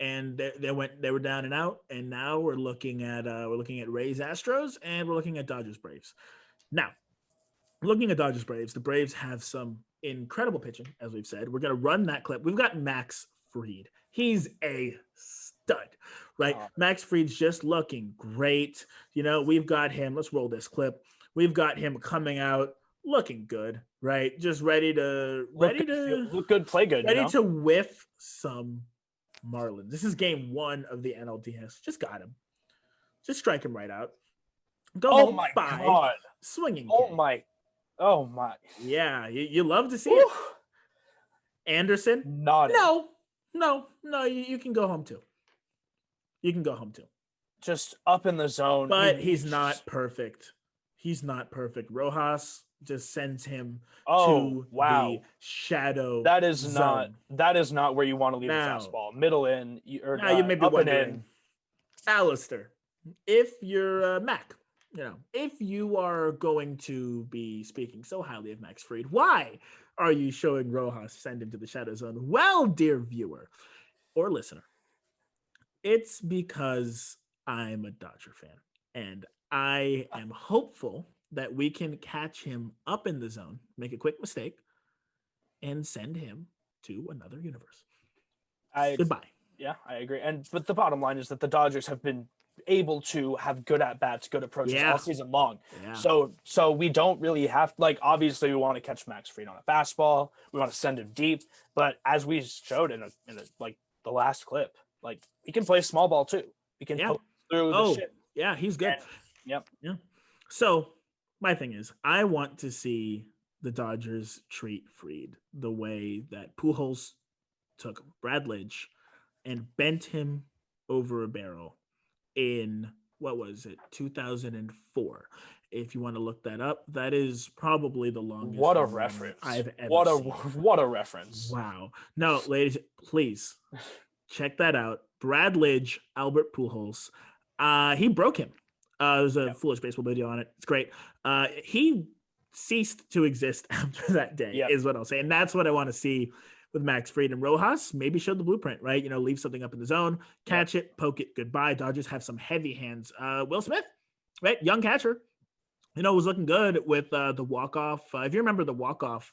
Speaker 1: and they were down and out, and now we're looking at Rays Astros, and we're looking at Dodgers Braves. Now, looking at Dodgers Braves, the Braves have some incredible pitching, as we've said. We're going to run that clip. We've got Max Fried. He's a stud, right? Oh. Max Fried's just looking great. We've got him. Let's roll this clip. We've got him coming out looking good, right? Just ready to
Speaker 2: look good, play good.
Speaker 1: Ready to whiff some Marlins. This is game 1 of the NLCS. Just got him. Just strike him right out. Go home,
Speaker 2: God.
Speaker 1: Swinging.
Speaker 2: Oh my.
Speaker 1: Yeah, you love to see it. Anderson? No. You can go home too.
Speaker 2: Just up in the zone.
Speaker 1: But he's not perfect. Rojas just sends him to the shadow.
Speaker 2: That is
Speaker 1: zone.
Speaker 2: not where you want to leave a fastball. Middle in, you
Speaker 1: may be wondering, Alistair, if you're Mac, if you are going to be speaking so highly of Max Fried, why are you showing Rojas send him to the shadow zone? Well, dear viewer or listener, it's because I'm a Dodger fan, and I am hopeful that we can catch him up in the zone, make a quick mistake, and send him to another universe. Goodbye.
Speaker 2: Yeah, I agree. But the bottom line is that the Dodgers have been able to have good at-bats, good approaches all season long.
Speaker 1: Yeah.
Speaker 2: So we don't really have, obviously we want to catch Max Fried on a fastball. We want to send him deep. But as we showed in the last clip, he can play small ball too. He can poke through the shit.
Speaker 1: Yeah, he's good.
Speaker 2: Yep.
Speaker 1: Yeah. So my thing is, I want to see the Dodgers treat Fried the way that Pujols took Brad Lidge and bent him over a barrel in what was it, 2004. If you want to look that up, that is probably the longest
Speaker 2: What a
Speaker 1: run
Speaker 2: reference.
Speaker 1: I've ever
Speaker 2: What a
Speaker 1: seen.
Speaker 2: what a reference.
Speaker 1: Wow. No, ladies, please check that out. Brad Lidge, Albert Pujols. He broke him. There's a foolish baseball video on it. It's great. He ceased to exist after that day, is what I'll say. And that's what I want to see with Max Fried. And Rojas maybe showed the blueprint, right? Leave something up in the zone, catch it, poke it, goodbye. Dodgers have some heavy hands. Will Smith, right? Young catcher. Was looking good with the walk-off. If you remember the walk-off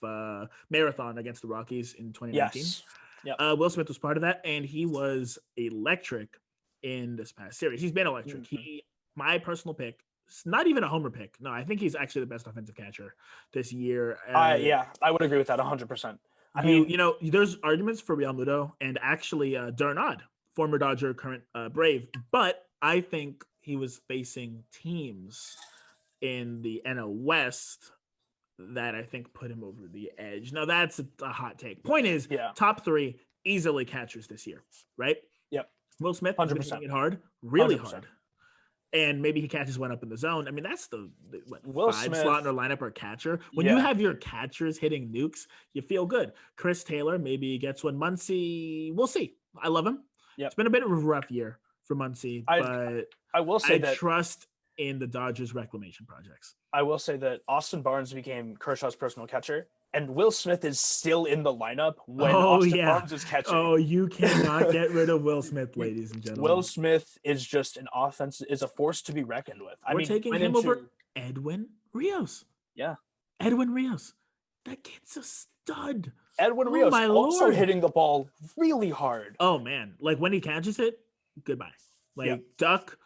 Speaker 1: marathon against the Rockies in 2019.
Speaker 2: Yes. Yep.
Speaker 1: Will Smith was part of that, and he was electric in this past series. He's been electric.
Speaker 2: Mm-hmm.
Speaker 1: My personal pick, not even a homer pick. No, I think he's actually the best offensive catcher this year.
Speaker 2: I would agree with that 100%. I mean,
Speaker 1: there's arguments for Real Muto and actually Darnod, former Dodger, current Brave, but I think he was facing teams in the NL West that I think put him over the edge. Now that's a hot take. Point is, top 3 easily catchers this year, right?
Speaker 2: Yep.
Speaker 1: Will Smith
Speaker 2: 100%.
Speaker 1: has been hitting it hard, really
Speaker 2: 100%.
Speaker 1: hard. And maybe he catches one up in the zone. I mean, that's the
Speaker 2: Will
Speaker 1: 5
Speaker 2: Smith,
Speaker 1: slot in our lineup or catcher. When you have your catchers hitting nukes, you feel good. Chris Taylor maybe gets one. Muncy, we'll see. I love him.
Speaker 2: Yep.
Speaker 1: It's been a bit of a rough year for Muncy, but
Speaker 2: I will say that
Speaker 1: trust in the Dodgers reclamation projects.
Speaker 2: I will say that Austin Barnes became Kershaw's personal catcher, and Will Smith is still in the lineup when Austin Barnes is catching.
Speaker 1: Oh, you cannot get rid of Will Smith, ladies and gentlemen.
Speaker 2: Will Smith is just is a force to be reckoned with.
Speaker 1: We're taking him over Edwin Rios.
Speaker 2: Yeah.
Speaker 1: Edwin Rios. That kid's a stud.
Speaker 2: Edwin Rios also hitting the ball really hard.
Speaker 1: Oh, man. Like, when he catches it, goodbye. Like, duck,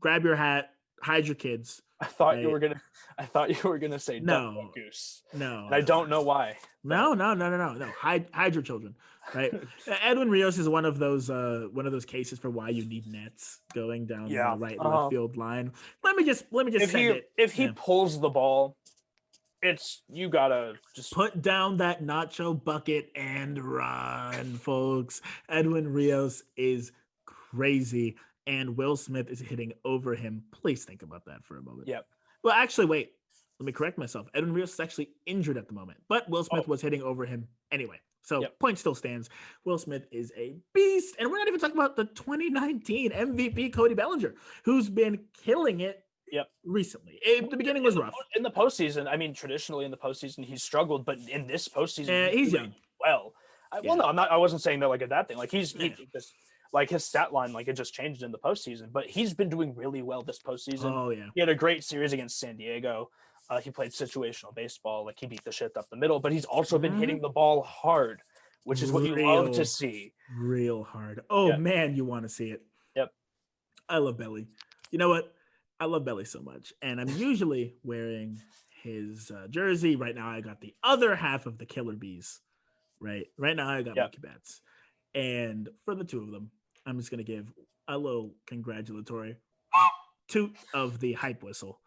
Speaker 1: grab your hat, hide your kids.
Speaker 2: I thought you were gonna say duck or goose.
Speaker 1: No.
Speaker 2: And I don't know why.
Speaker 1: No. Hide your children. Right. Edwin Rios is one of those cases for why you need nets going down the right left field line. Let me just
Speaker 2: if he pulls the ball, you gotta just
Speaker 1: put down that nacho bucket and run, folks. Edwin Rios is crazy. And Will Smith is hitting over him. Please think about that for a moment.
Speaker 2: Yep.
Speaker 1: Well, actually, wait. Let me correct myself. Edwin Rios is actually injured at the moment, but Will Smith was hitting over him anyway. So point still stands. Will Smith is a beast. And we're not even talking about the 2019 MVP Cody Bellinger, who's been killing it recently. The beginning was rough.
Speaker 2: In the postseason, I mean, traditionally in the postseason, he's struggled, but in this postseason,
Speaker 1: he's young.
Speaker 2: Well, no, I wasn't saying that like a bad thing. Like like his stat line, like it just changed in the postseason, but he's been doing really well this postseason.
Speaker 1: Oh yeah.
Speaker 2: He had a great series against San Diego. He played situational baseball. Like he beat the shit up the middle, but he's also been hitting the ball hard, which is what you love to see.
Speaker 1: Real hard. Oh man, you want to see it.
Speaker 2: Yep.
Speaker 1: I love Belly. You know what? I love Belly so much. And I'm usually wearing his jersey. Right now I got the other half of the Killer Bees. Right now I got Mookie Betts. And for the two of them, I'm just going to give a little congratulatory toot of the hype whistle.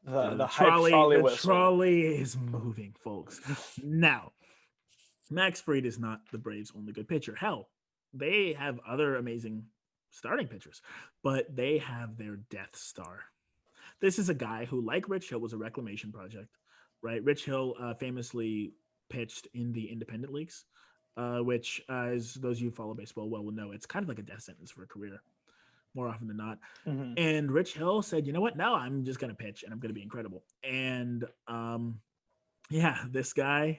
Speaker 2: The trolley whistle.
Speaker 1: Trolley is moving, folks. Now, Max Fried is not the Braves' only good pitcher. Hell, they have other amazing starting pitchers, but they have their Death Star. This is a guy who, like Rich Hill, was a reclamation project, right? Rich Hill famously pitched in the independent leagues. Which, as those of you who follow baseball well will know, it's kind of like a death sentence for a career, more often than not. Mm-hmm. And Rich Hill said, you know what? No, I'm just going to pitch and I'm going to be incredible. And this guy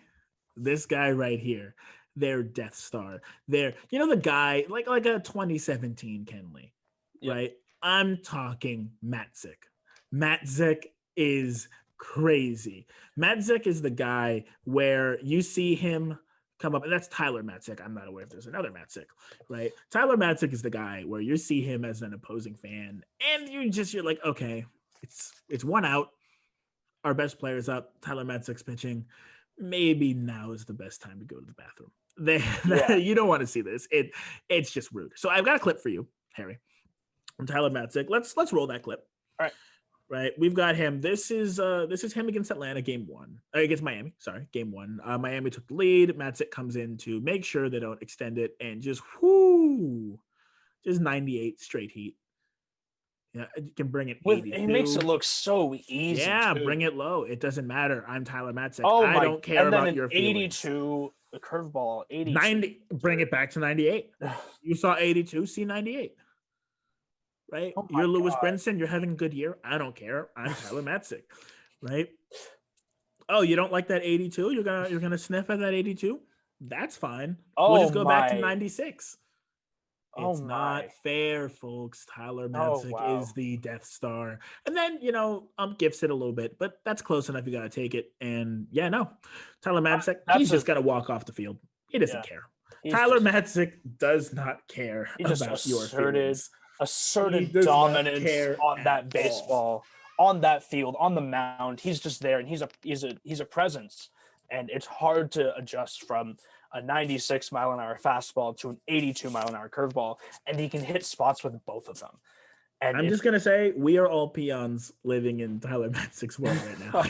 Speaker 1: right here, their Death Star. The guy, like a 2017 Kenley, right? I'm talking Matzik. Matzik is crazy. Matzik is the guy where you see him come up, and that's Tyler Matzik. I'm not aware if there's another Matzik, right? Tyler Matzik is the guy where you see him as an opposing fan, and you're like, okay, it's one out. Our best player's up. Tyler Matzik's pitching. Maybe now is the best time to go to the bathroom. You don't want to see this. It's just rude. So I've got a clip for you, Harry, from Tyler Matzik. Let's roll that clip.
Speaker 2: All right.
Speaker 1: Right, we've got him. This is him against Atlanta, game 1. Against Miami, sorry, game 1. Miami took the lead. Matzik comes in to make sure they don't extend it, and just 98 straight heat. Yeah, you can bring it
Speaker 2: With
Speaker 1: 82.
Speaker 2: he makes it look so easy.
Speaker 1: Yeah,
Speaker 2: too.
Speaker 1: bring it low. It doesn't matter. I'm Tyler Matzik.
Speaker 2: Oh
Speaker 1: I
Speaker 2: my!
Speaker 1: don't care
Speaker 2: And then
Speaker 1: about
Speaker 2: an
Speaker 1: your feelings.
Speaker 2: 82, a curveball, 82.
Speaker 1: 90. Bring it back to 98. You saw 82. See 98. Right?
Speaker 2: Oh my
Speaker 1: You're Lewis
Speaker 2: God.
Speaker 1: Brinson. You're having a good year. I don't care. I'm Tyler Matzik. Right? Oh, you don't like that 82? You're gonna sniff at that 82? That's fine. We'll just go back to 96.
Speaker 2: Oh
Speaker 1: It's not
Speaker 2: my!
Speaker 1: fair, folks. Tyler
Speaker 2: Oh
Speaker 1: Matzik
Speaker 2: wow!
Speaker 1: is the Death Star. And then, gifts it a little bit, but that's close enough. You got to take it. And yeah, no. Tyler Matzik, he's just got to walk off the field. He doesn't care. Tyler Matzik does not care about your feelings.
Speaker 2: Asserted dominance on that baseball, on that field, on the mound. He's just there, and he's a presence. And it's hard to adjust from a 96 mile an hour fastball to an 82 mile an hour curveball, and he can hit spots with both of them. And
Speaker 1: I'm just gonna say we are all peons living in Tyler Matzik's world right now.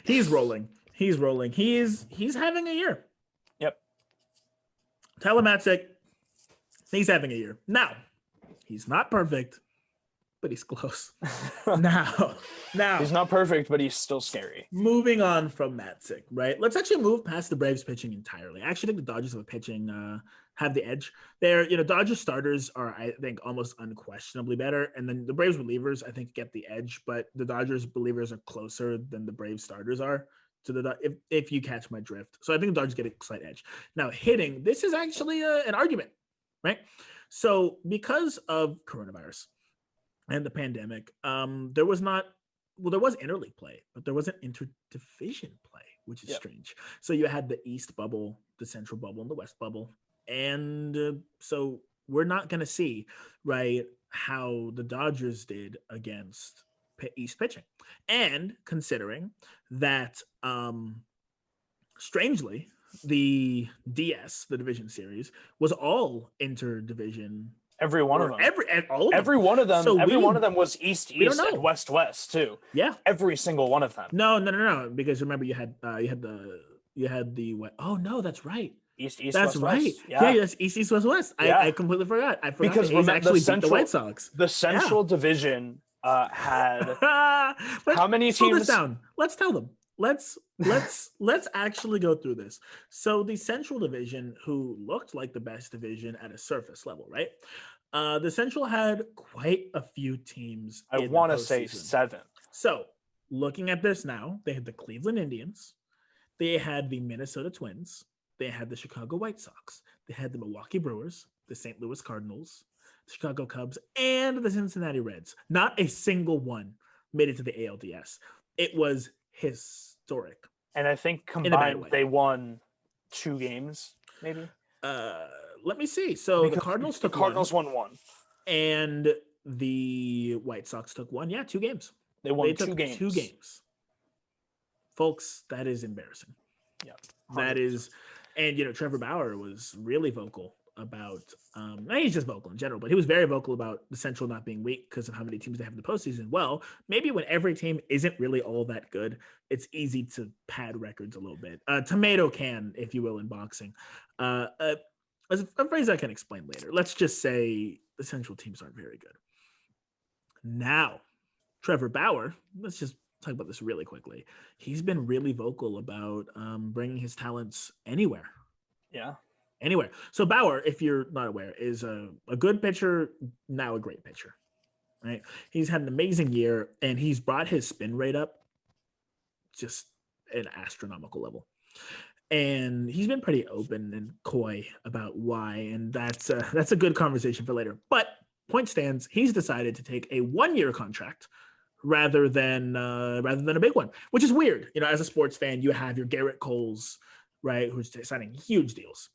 Speaker 1: he's rolling. He's rolling. He's having a year.
Speaker 2: Yep.
Speaker 1: Tyler Matzik, he's having a year. Now, he's not perfect, but he's close. Now
Speaker 2: he's not perfect, but he's still scary.
Speaker 1: Moving on from Matzik, right? Let's actually move past the Braves pitching entirely. I actually think the Dodgers have a pitching have the edge. Dodgers starters are, I think, almost unquestionably better, and then the Braves relievers, I think, get the edge. But the Dodgers relievers are closer than the Braves starters are to the if you catch my drift. So I think the Dodgers get a slight edge. Now hitting, this is actually an argument, right? So because of coronavirus and the pandemic, there was interleague play, but there wasn't interdivision play, which is strange. So you had the East bubble, the Central bubble, and the West bubble. And so we're not going to see, right, how the Dodgers did against East pitching. And considering that, strangely, the DS, the division series, was all interdivision.
Speaker 2: Every one of them.
Speaker 1: Every
Speaker 2: one of them. So every one of them was East and West too.
Speaker 1: Yeah.
Speaker 2: Every single one of them.
Speaker 1: No. Because remember, you had the what? Oh no, that's right.
Speaker 2: East,
Speaker 1: that's
Speaker 2: West,
Speaker 1: right.
Speaker 2: West.
Speaker 1: Yeah, that's East, West, West. Yeah. I completely forgot. I forgot because he's actually beat the White Sox.
Speaker 2: The Central Division had how many teams?
Speaker 1: Slow this down. Let's tell them. Let's actually go through this. So the Central Division, who looked like the best division at a surface level, right? The Central had quite a few teams.
Speaker 2: I want to say 7.
Speaker 1: So looking at this now, they had the Cleveland Indians, they had the Minnesota Twins, they had the Chicago White Sox, they had the Milwaukee Brewers, the St. Louis Cardinals, the Chicago Cubs, and the Cincinnati Reds. Not a single one made it to the ALDS. It was historic.
Speaker 2: And I think combined they won 2 games, maybe.
Speaker 1: Let me see. So the Cardinals
Speaker 2: won 1.
Speaker 1: And the White Sox took 1. Yeah, 2 games.
Speaker 2: They won 2 games.
Speaker 1: 2 games. Folks, that is embarrassing.
Speaker 2: Yeah. 100%.
Speaker 1: That is, and Trevor Bauer was really vocal about he's just vocal in general, but he was very vocal about the Central not being weak because of how many teams they have in the postseason. Well, maybe when every team isn't really all that good, it's easy to pad records a little bit. Tomato can, if you will, in boxing. As a phrase I can explain later. Let's just say the Central teams aren't very good. Now, Trevor Bauer, let's just talk about this really quickly. He's been really vocal about bringing his talents anywhere.
Speaker 2: Yeah.
Speaker 1: Anywhere. So Bauer, if you're not aware, is a good pitcher, now a great pitcher, right? He's had an amazing year, and he's brought his spin rate up just an astronomical level. And he's been pretty open and coy about why, and that's a good conversation for later. But point stands, he's decided to take a 1-year contract rather than a big one, which is weird. As a sports fan, you have your Garrett Coles, right, who's signing huge deals,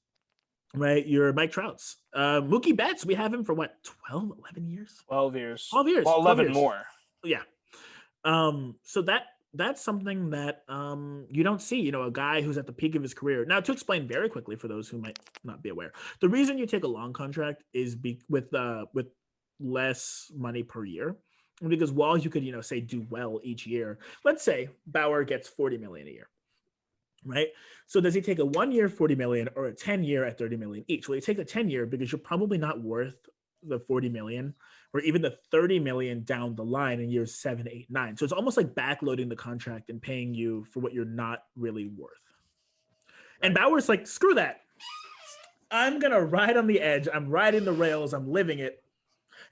Speaker 1: right? Your Mike Trouts, Mookie Betts. We have him for what, 12, 11 years?
Speaker 2: 12 years.
Speaker 1: 12 years.
Speaker 2: Well, 11
Speaker 1: years.
Speaker 2: more.
Speaker 1: Yeah. So that's something that you don't see, a guy who's at the peak of his career. Now, to explain very quickly for those who might not be aware, the reason you take a long contract is with less money per year, because while you could, say do well each year, let's say Bauer gets $40 million a year, right? So does he take a 1-year $40 million or a 10-year at $30 million each? Well, you take the 10-year because you're probably not worth the 40 million or even the 30 million down the line in years 7, 8, 9. So it's almost like backloading the contract and paying you for what you're not really worth. And Bauer's like, screw that. I'm going to ride on the edge. I'm riding the rails. I'm living it.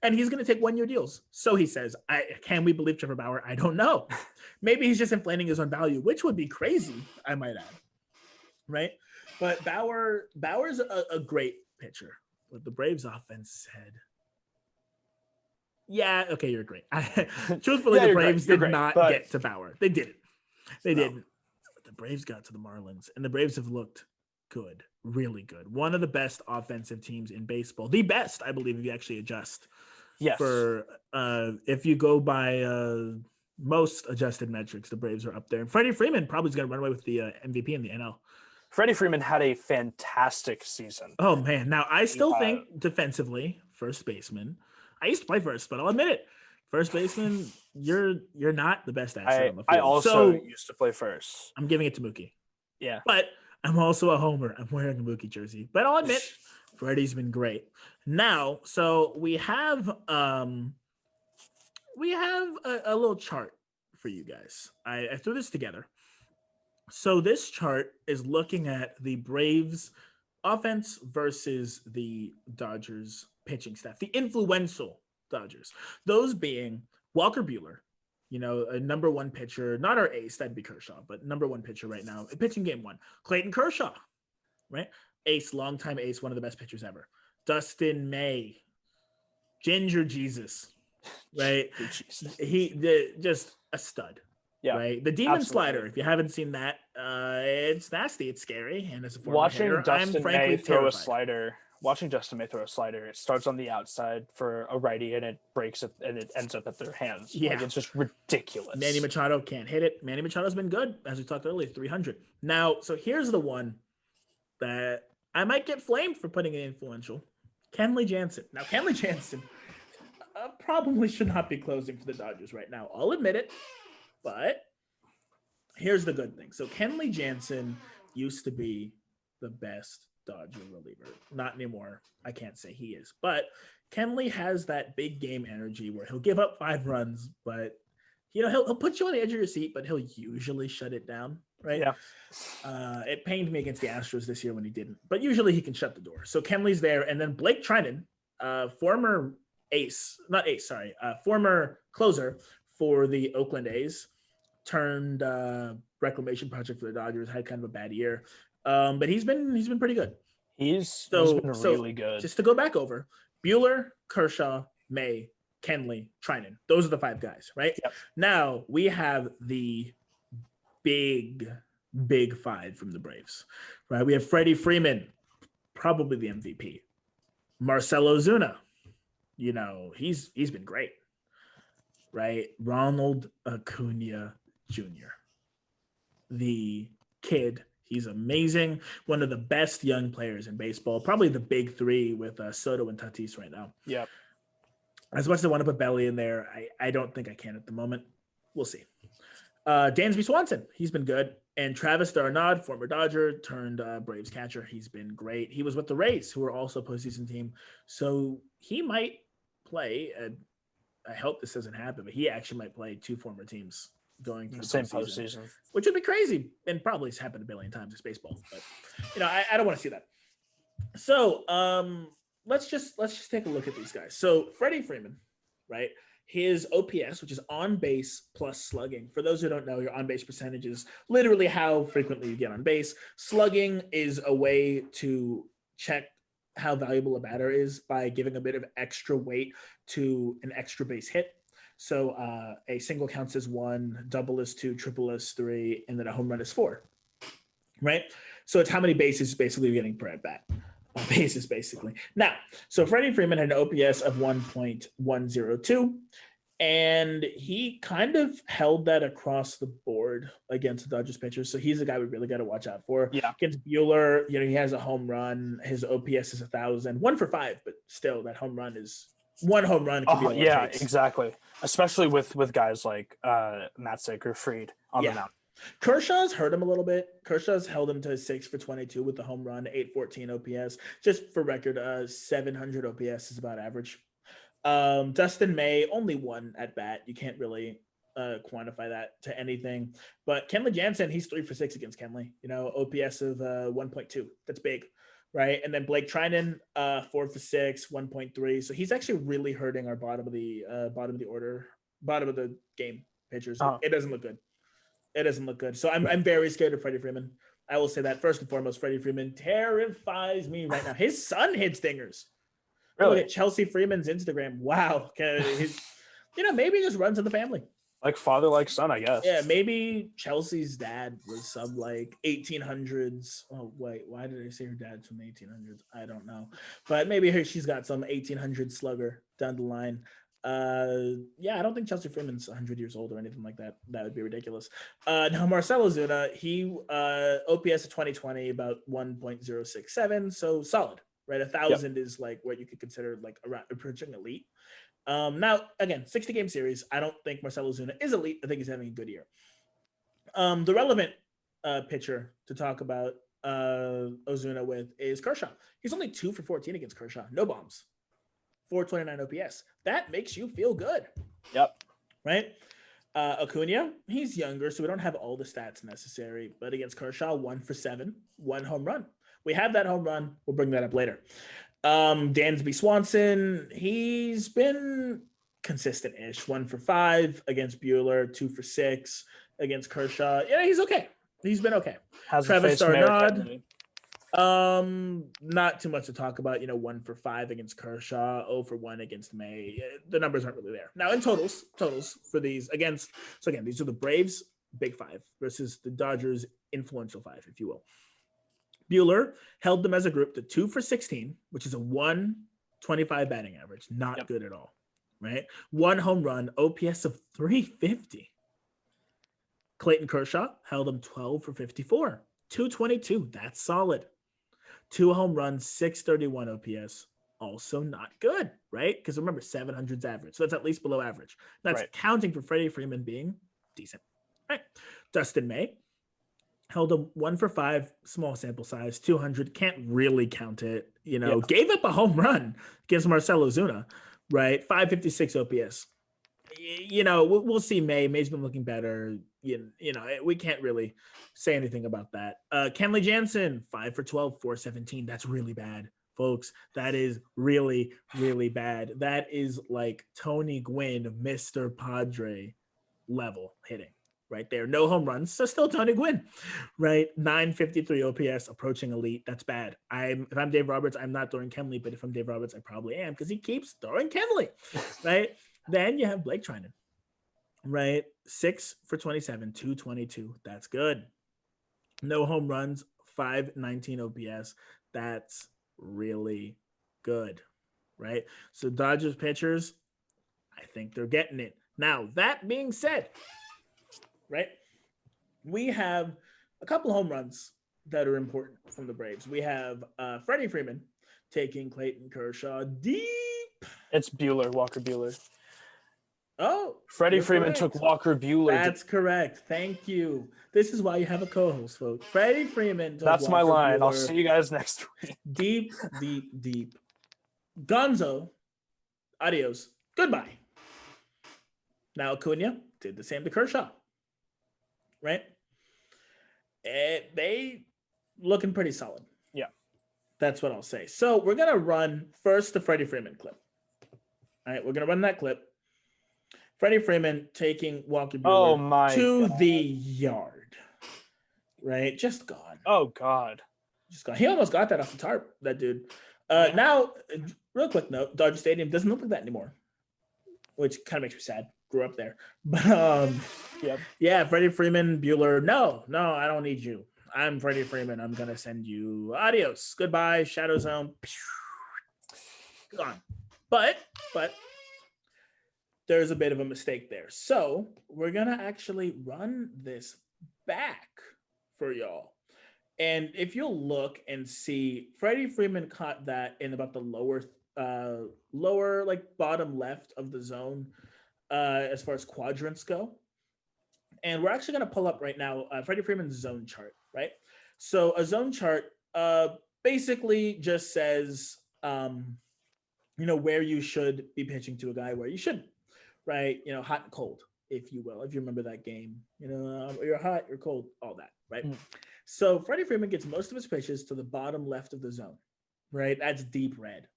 Speaker 1: And he's going to take 1-year deals. So he says, can we believe Trevor Bauer? I don't know. Maybe he's just inflating his own value, which would be crazy, I might add. Right? But Bauer's a great pitcher. But the Braves offense said, yeah, okay, you're great. Truthfully, the Braves did not get to Bauer. They didn't. They didn't. But the Braves got to the Marlins, and the Braves have looked good, really good. One of the best offensive teams in baseball. The best, I believe, if you actually adjust.
Speaker 2: Yes.
Speaker 1: For if you go by most adjusted metrics, the Braves are up there. And Freddie Freeman probably is going to run away with the MVP in the NL.
Speaker 2: Freddie Freeman had a fantastic season.
Speaker 1: Oh, man. Now, I still think defensively, first baseman. I used to play first, but I'll admit it. First baseman, you're not the best asset on the field.
Speaker 2: I also used to play first.
Speaker 1: I'm giving it to Mookie.
Speaker 2: Yeah.
Speaker 1: But I'm also a homer. I'm wearing a Mookie jersey. But I'll admit, Freddie's been great. Now, so we have a little chart for you guys. I threw this together. So this chart is looking at the Braves offense versus the Dodgers pitching staff, the influential Dodgers, those being Walker Buehler, a number one pitcher, not our ace, that'd be Kershaw, but number one pitcher right now, pitching game 1. Clayton Kershaw, right? Ace, longtime ace, one of the best pitchers ever. Dustin May, Ginger Jesus, right? Just a stud. Yeah, right. The Demon Slider. If you haven't seen that, it's nasty. It's scary. And as a former hitter,
Speaker 2: Dustin May throw a slider. Watching Dustin May throw a slider, it starts on the outside for a righty, and it breaks it, and it ends up at their hands. Yeah, it's just ridiculous.
Speaker 1: Manny Machado can't hit it. Manny Machado's been good, as we talked earlier, 300. Now, so here's the one that I might get flamed for putting it influential. Kenley Jansen. Now, Kenley Jansen probably should not be closing for the Dodgers right now. I'll admit it. But here's the good thing. So Kenley Jansen used to be the best Dodger reliever. Not anymore. I can't say he is. But Kenley has that big game energy where he'll give up 5 runs, but he'll put you on the edge of your seat, but he'll usually shut it down, right?
Speaker 2: Yeah.
Speaker 1: It pained me against the Astros this year when he didn't, but usually he can shut the door. So Kenley's there, and then Blake Treinen, former closer for the Oakland A's, turned reclamation project for the Dodgers, had kind of a bad year. But he's been pretty good.
Speaker 2: He's been really good.
Speaker 1: Just to go back over, Buehler, Kershaw, May, Kenley, Treinen. Those are the 5 guys, right?
Speaker 2: Yep.
Speaker 1: Now we have the big 5 from the Braves, right? We have Freddie Freeman, probably the MVP. Marcell Ozuna, he's been great, right? Ronald Acuna Jr., the kid. He's amazing. One of the best young players in baseball. Probably the big 3 with Soto and Tatis right now.
Speaker 2: Yep.
Speaker 1: As much as I want to put Belly in there, I don't think I can at the moment. We'll see. Dansby Swanson, he's been good. And Travis d'Arnaud, former Dodger, turned Braves catcher. He's been great. He was with the Rays, who are also a postseason team. So he might play. I hope this doesn't happen, but he actually might play 2 former teams going to the same postseason, which would be crazy and probably has happened a billion times. It's baseball, but I don't want to see that. So let's just take a look at these guys. So Freddie Freeman, right? His OPS, which is on base plus slugging. For those who don't know, your on base percentage is literally how frequently you get on base. Slugging is a way to check how valuable a batter is by giving a bit of extra weight to an extra base hit. So a single counts as 1, double is 2, triple is 3, and then a home run is 4, right? So it's how many bases basically you're getting per at bat. Bases basically. Now, so Freddie Freeman had an OPS of 1.102, and he kind of held that across the board against the Dodgers pitchers. So he's a guy we really got to watch out for.
Speaker 2: Yeah.
Speaker 1: Against Buehler, he has a home run. His OPS is 1,000, 1 for 5, but still that home run is. One home run can be
Speaker 2: exactly. Especially with guys like Matt Fried on the mound.
Speaker 1: Kershaw's hurt him a little bit. Kershaw's held him to 6 for 22 with the home run, 814 OPS. Just for record, 700 OPS is about average. Dustin May only one at bat. You can't really quantify that to anything. But Kenley Jansen, he's 3 for 6 against Kenley. OPS of 1.2. That's big, right? And then Blake Trinan, 4 for 6, 1.3. So he's actually really hurting our bottom of the order, bottom of the game pitchers. It doesn't look good. It doesn't look good. So I'm very scared of Freddie Freeman. I will say that first and foremost. Freddie Freeman terrifies me right now. His son hits dingers. Really? Look at Chelsea Freeman's Instagram. Wow. Maybe he just runs in the family.
Speaker 2: Like father, like son, I guess.
Speaker 1: Yeah, maybe Chelsea's dad was some like 1800s. Oh, wait, why did I say her dad's from the 1800s? I don't know. But maybe she's got some 1800 slugger down the line. I don't think Chelsea Freeman's 100 years old or anything like that. That would be ridiculous. Now Marcell Ozuna, he OPS of 2020 about 1.067, so solid, right? 1,000 is like what you could consider like approaching elite. Now again, 60 game series. I don't think Marcell Ozuna is elite. I think he's having a good year. The relevant pitcher to talk about Ozuna with is Kershaw. He's only 2 for 14 against Kershaw. No bombs. 429 OPS. That makes you feel good.
Speaker 2: Yep.
Speaker 1: Right? Acuna, he's younger, so we don't have all the stats necessary. But against Kershaw, 1 for 7, 1 home run. We have that home run. We'll bring that up later. Dansby Swanson, he's been consistent-ish. 1 for 5 against Buehler, 2 for 6 against Kershaw. Yeah, he's okay. He's been okay. Travis Darnod. Not too much to talk about. 1 for 5 against Kershaw, 0 for 1 against May. The numbers aren't really there. Now in totals for these against. So again, these are the Braves big 5 versus the Dodgers influential 5, if you will. Buehler held them as a group to 2 for 16, which is a 125 batting average. Not good at all, right? 1 home run, OPS of 350. Clayton Kershaw held them 12 for 54, 222. That's solid. 2 home runs, 631 OPS. Also not good, right? Because remember, 700's average. So that's at least below average. That's counting for Freddie Freeman being decent. All right. Dustin May held a 1 for 5, small sample size, 200. Can't really count it. Gave up a home run against Marcell Ozuna, right? 556 OPS. We'll see May. May's been looking better. We can't really say anything about that. Kenley Jansen, 5 for 12, 417. That's really bad, folks. That is really, really bad. That is like Tony Gwynn, Mr. Padre level hitting right there. No home runs, so still Tony Gwynn, right? 953 OPS, approaching elite. That's bad. If I'm Dave Roberts, I'm not throwing Kenley, but if I'm Dave Roberts, I probably am because he keeps throwing Kenley, right? Then you have Blake Trinan, right? 6 for 27, 222. That's good. No home runs, 519 OPS. That's really good, right? So Dodgers pitchers, I think they're getting it. Now, that being said, right, we have a couple home runs that are important from the Braves. We have Freddie Freeman taking Clayton Kershaw deep.
Speaker 2: It's Walker Buehler.
Speaker 1: Oh,
Speaker 2: Freddie Freeman took Walker Buehler.
Speaker 1: That's correct. Thank you. This is why you have a co-host, folks. Freddie Freeman took
Speaker 2: That's
Speaker 1: Walker
Speaker 2: my line.
Speaker 1: Buehler
Speaker 2: I'll see you guys next week.
Speaker 1: Deep. Gonzo, adios. Goodbye. Now Acuna did the same to Kershaw, right? They looking pretty solid.
Speaker 2: Yeah.
Speaker 1: That's what I'll say. So we're going to run first the Freddie Freeman clip. All right, we're going to run that clip. Freddie Freeman taking Walker Buehler to the yard, right? Just gone.
Speaker 2: Oh, God.
Speaker 1: Just gone. He almost got that off the tarp, that dude. Now, real quick note, Dodger Stadium doesn't look like that anymore, which kind of makes me sad. Grew up there. But, yeah, Freddie Freeman, Buehler, no, I don't need you. I'm Freddie Freeman. I'm going to send you adios. Goodbye, Shadow Zone. Gone. But there's a bit of a mistake there. So we're going to actually run this back for y'all. And if you'll look and see, Freddie Freeman caught that in about the lower like bottom left of the zone as far as quadrants go. and we're actually going to pull up right now Freddie Freeman's zone chart, right? So a zone chart basically just says, where you should be pitching to a guy, where you shouldn't, right? Hot and cold, if you will, if you remember that game. You're hot, you're cold, all that, right?
Speaker 2: Mm.
Speaker 1: So Freddie Freeman gets most of his pitches to the bottom left of the zone, right? That's deep red.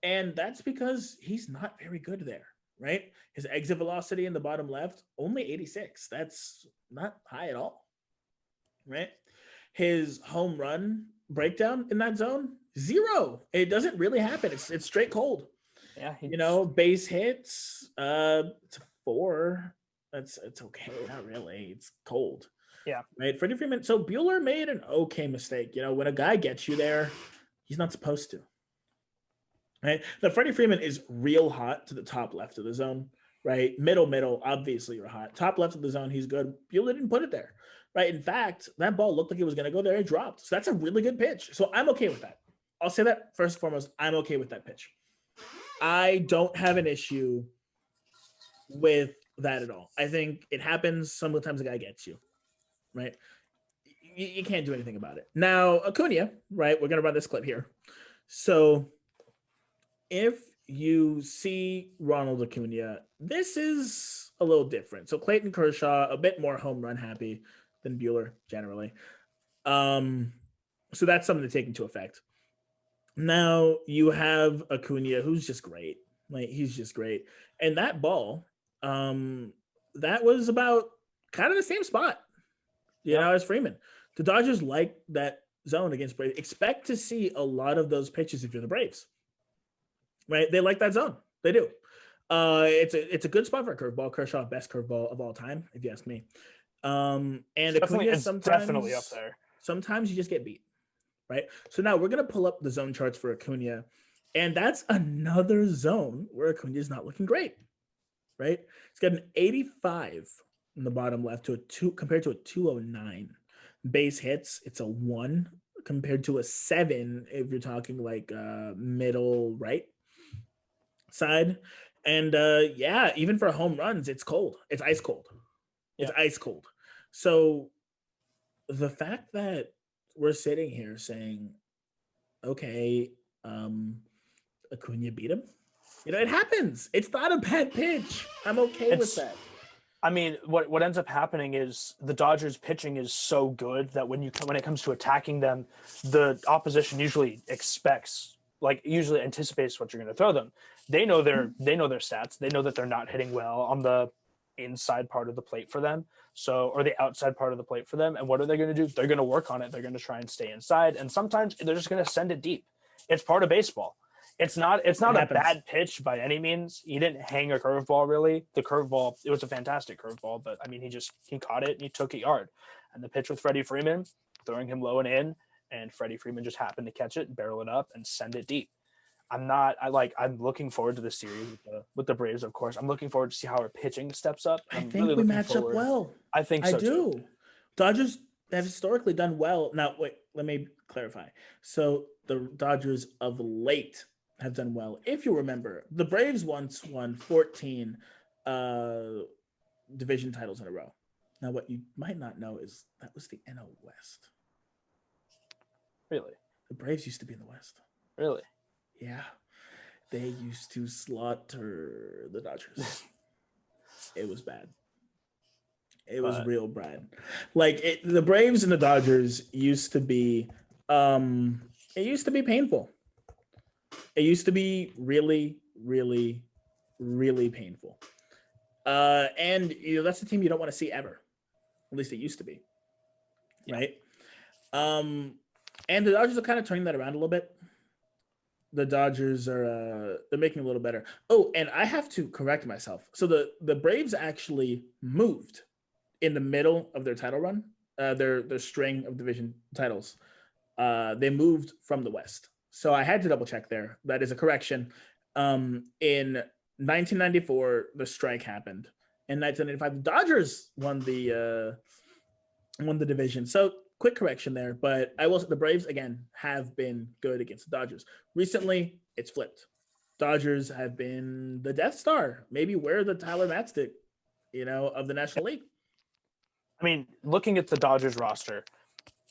Speaker 1: And that's because he's not very good there, right? His exit velocity in the bottom left, only 86. That's not high at all, right? His home run breakdown in that zone, 0. It doesn't really happen. It's straight cold.
Speaker 2: Yeah.
Speaker 1: Base hits, it's a 4. It's okay. Not really. It's cold.
Speaker 2: Yeah.
Speaker 1: Right. Freddie Freeman. So Buehler made an okay mistake. When a guy gets you there, he's not supposed to. Right. Now, Freddie Freeman is real hot to the top left of the zone. Right. Middle. Obviously, you're hot. Top left of the zone, he's good. Buehler didn't put it there. Right. In fact, that ball looked like it was going to go there. It dropped. So that's a really good pitch. So I'm okay with that. I'll say that first and foremost. I'm okay with that pitch. I don't have an issue with that at all. I think it happens. Sometimes a guy gets you. Right. You can't do anything about it. Now, Acuna, right? We're going to run this clip here. So if you see Ronald Acuna, this is a little different. So Clayton Kershaw, a bit more home run happy than Buehler generally. So that's something to take into effect. Now you have Acuna, who's just great. Like, he's just great. And that ball, that was about kind of the same spot, as Freeman. The Dodgers like that zone against Braves. Expect to see a lot of those pitches if you're the Braves. Right? They like that zone. They do. It's a good spot for a curveball. Kershaw, best curveball of all time, if you ask me. And
Speaker 2: it's definitely up there.
Speaker 1: Sometimes you just get beat. Right? So now we're going to pull up the zone charts for Acuna. And that's another zone where Acuna is not looking great. Right? It's got an 85 in the bottom left to a 2 compared to a 209. Base hits, it's a 1 compared to a 7 if you're talking like middle right side. And even for home runs, it's cold. It's ice cold. It's ice cold. So the fact that we're sitting here saying, okay, Acuna beat him, it happens. It's not a bad pitch. I'm okay with that.
Speaker 2: I mean, what ends up happening is the Dodgers pitching is so good that when it comes to attacking them, the opposition usually anticipates what you're going to throw them. They know their stats. They know that they're not hitting well on the inside part of the plate for them, or the outside part of the plate for them. And what are they going to do? They're going to work on it. They're going to try and stay inside, and sometimes they're just going to send it deep. It's part of baseball. It's not a bad pitch by any means. He didn't hang a curveball, really. The curveball, it was a fantastic curveball, but I mean, he caught it and he took a yard. And the pitch with Freddie Freeman, throwing him low and in, and Freddie Freeman just happened to catch it, barrel it up, and send it deep. I'm looking forward to the series with the Braves, of course. I'm looking forward to see how our pitching steps up.
Speaker 1: I think we match up well.
Speaker 2: I think so, too.
Speaker 1: Dodgers have historically done well. Now, wait, let me clarify. So the Dodgers of late have done well. If you remember, the Braves once won 14 division titles in a row. Now, what you might not know is that was the NL West.
Speaker 2: Really?
Speaker 1: The Braves used to be in the West.
Speaker 2: Really?
Speaker 1: Yeah. They used to slaughter the Dodgers. It was bad. It was real bad. The Braves and the Dodgers used to be it used to be painful. It used to be really, really, really painful. And that's the team you don't want to see ever. At least it used to be. Right? And the Dodgers are kind of turning that around a little bit. The Dodgers are they're making it a little better. Oh, and I have to correct myself. So the Braves actually moved in the middle of their title run, their string of division titles. They moved from the West. So I had to double check there. That is a correction. In 1994, the strike happened. In 1995, the Dodgers won the division. So quick correction there. But I will say the Braves, again, have been good against the Dodgers. Recently, it's flipped. Dodgers have been the Death Star. Maybe we're the Tyler Matstick, of the National League.
Speaker 2: I mean, looking at the Dodgers roster,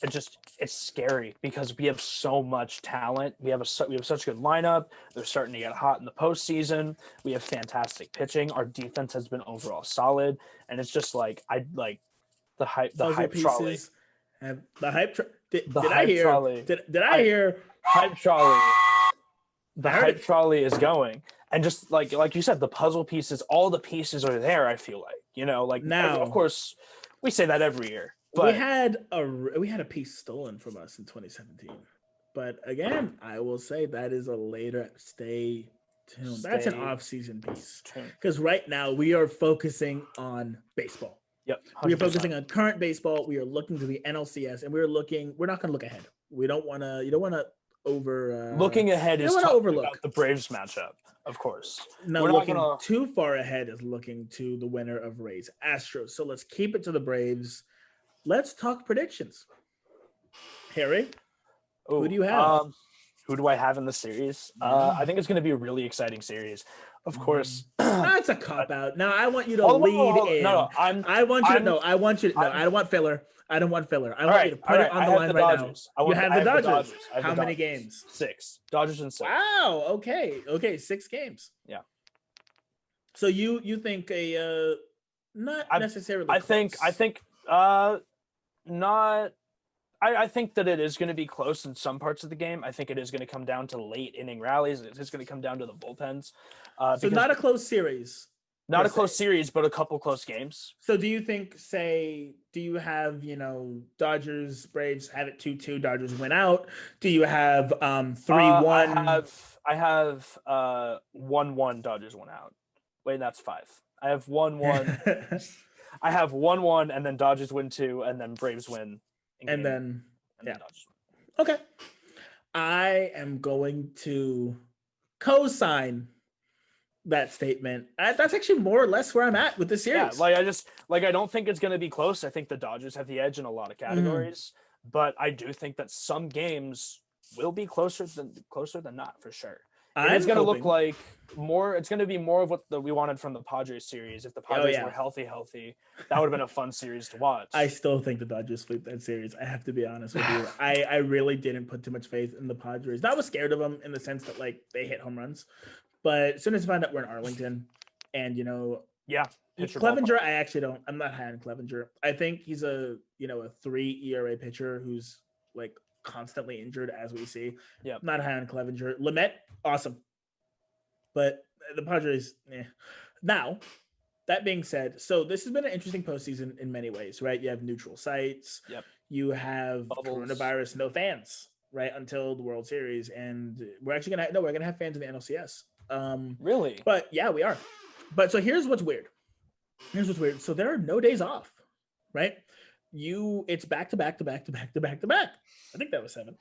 Speaker 2: it's scary because we have so much talent. We have such a good lineup. They're starting to get hot in the postseason. We have fantastic pitching. Our defense has been overall solid, and it's just like the
Speaker 1: Puzzle
Speaker 2: hype trolley,
Speaker 1: pieces have the hype.
Speaker 2: the
Speaker 1: Did I
Speaker 2: hype
Speaker 1: hear?
Speaker 2: trolley,
Speaker 1: Did I hear?
Speaker 2: hype trolley, the
Speaker 1: I heard
Speaker 2: hype
Speaker 1: it.
Speaker 2: trolley is going, and just like you said, the puzzle pieces, all the pieces are there. I feel like of
Speaker 1: Now
Speaker 2: course, we say that every year,
Speaker 1: we
Speaker 2: but
Speaker 1: had a piece stolen from us in 2017, but again, I will say that is a later. Stay tuned. That's an
Speaker 2: stay
Speaker 1: off-season piece
Speaker 2: tuned.
Speaker 1: because right now we are focusing on baseball.
Speaker 2: Yep,
Speaker 1: We are
Speaker 2: 100%.
Speaker 1: focusing on current baseball. We are looking to the NLCS, and we're not going to look ahead. We don't want to. You don't want to over.
Speaker 2: Looking ahead
Speaker 1: you
Speaker 2: is
Speaker 1: don't want to
Speaker 2: talking
Speaker 1: overlook.
Speaker 2: about the Braves matchup, of course.
Speaker 1: No,
Speaker 2: We're not
Speaker 1: looking
Speaker 2: gonna-
Speaker 1: too far ahead is looking to the winner of Rays Astros. So let's keep it to the Braves. Let's talk predictions. Harry, who do you have?
Speaker 2: Who do I have in the series? I think it's going to be a really exciting series. Of course.
Speaker 1: That's a cop out. Now I want you to
Speaker 2: Hold on,
Speaker 1: lead
Speaker 2: hold on.
Speaker 1: in.
Speaker 2: No,
Speaker 1: I want you to know. I want you to no. I don't want filler. I don't want filler. I want you to put it on the line right now. You have the Dodgers. How many games?
Speaker 2: 6. Dodgers in 6.
Speaker 1: Wow. Okay. 6 games.
Speaker 2: Yeah.
Speaker 1: So you think not necessarily.
Speaker 2: I think not. I think that it is going to be close in some parts of the game. I think it is going to come down to late inning rallies. It's going to come down to the bullpens.
Speaker 1: So not a close series.
Speaker 2: Not a close series, but a couple close games.
Speaker 1: So do you think, do you have, Dodgers, Braves have it 2-2, Dodgers win out? Do you have 3-1?
Speaker 2: I have 1-1 Dodgers win out. Wait, that's 5. I have 1-1. I have 1-1 and then Dodgers win 2 and then Braves win.
Speaker 1: And then
Speaker 2: Dodgers win.
Speaker 1: Okay. I am going to co-sign that statement. That's actually more or less where I'm at with the series.
Speaker 2: Yeah, I don't think it's going to be close. I think the Dodgers have the edge in a lot of categories, but I do think that some games will be closer than not for sure. It's going to look like more. It's going to be more of what we wanted from the Padres series. If the Padres were healthy, that would have been a fun series to watch.
Speaker 1: I still think the Dodgers sweep that series. I have to be honest with you. I really didn't put too much faith in the Padres. I was scared of them in the sense that they hit home runs, but as soon as I found out we're in Arlington, and Clevenger, I actually don't. I'm not high on Clevenger. I think he's a 3 ERA pitcher who's constantly injured, as we see.
Speaker 2: Yeah,
Speaker 1: not high on Clevenger. Lamet, awesome, but the Padres. Now, that being said, so this has been an interesting postseason in many ways, right? You have neutral sites.
Speaker 2: Yep.
Speaker 1: You have
Speaker 2: Bubbles.
Speaker 1: Coronavirus, no fans, right, until the World Series, and we're gonna have fans in the NLCS.
Speaker 2: Really?
Speaker 1: But yeah, we are. But so here's what's weird. So there are no days off, right? It's back to back to back to back to back to back. I think that was 7.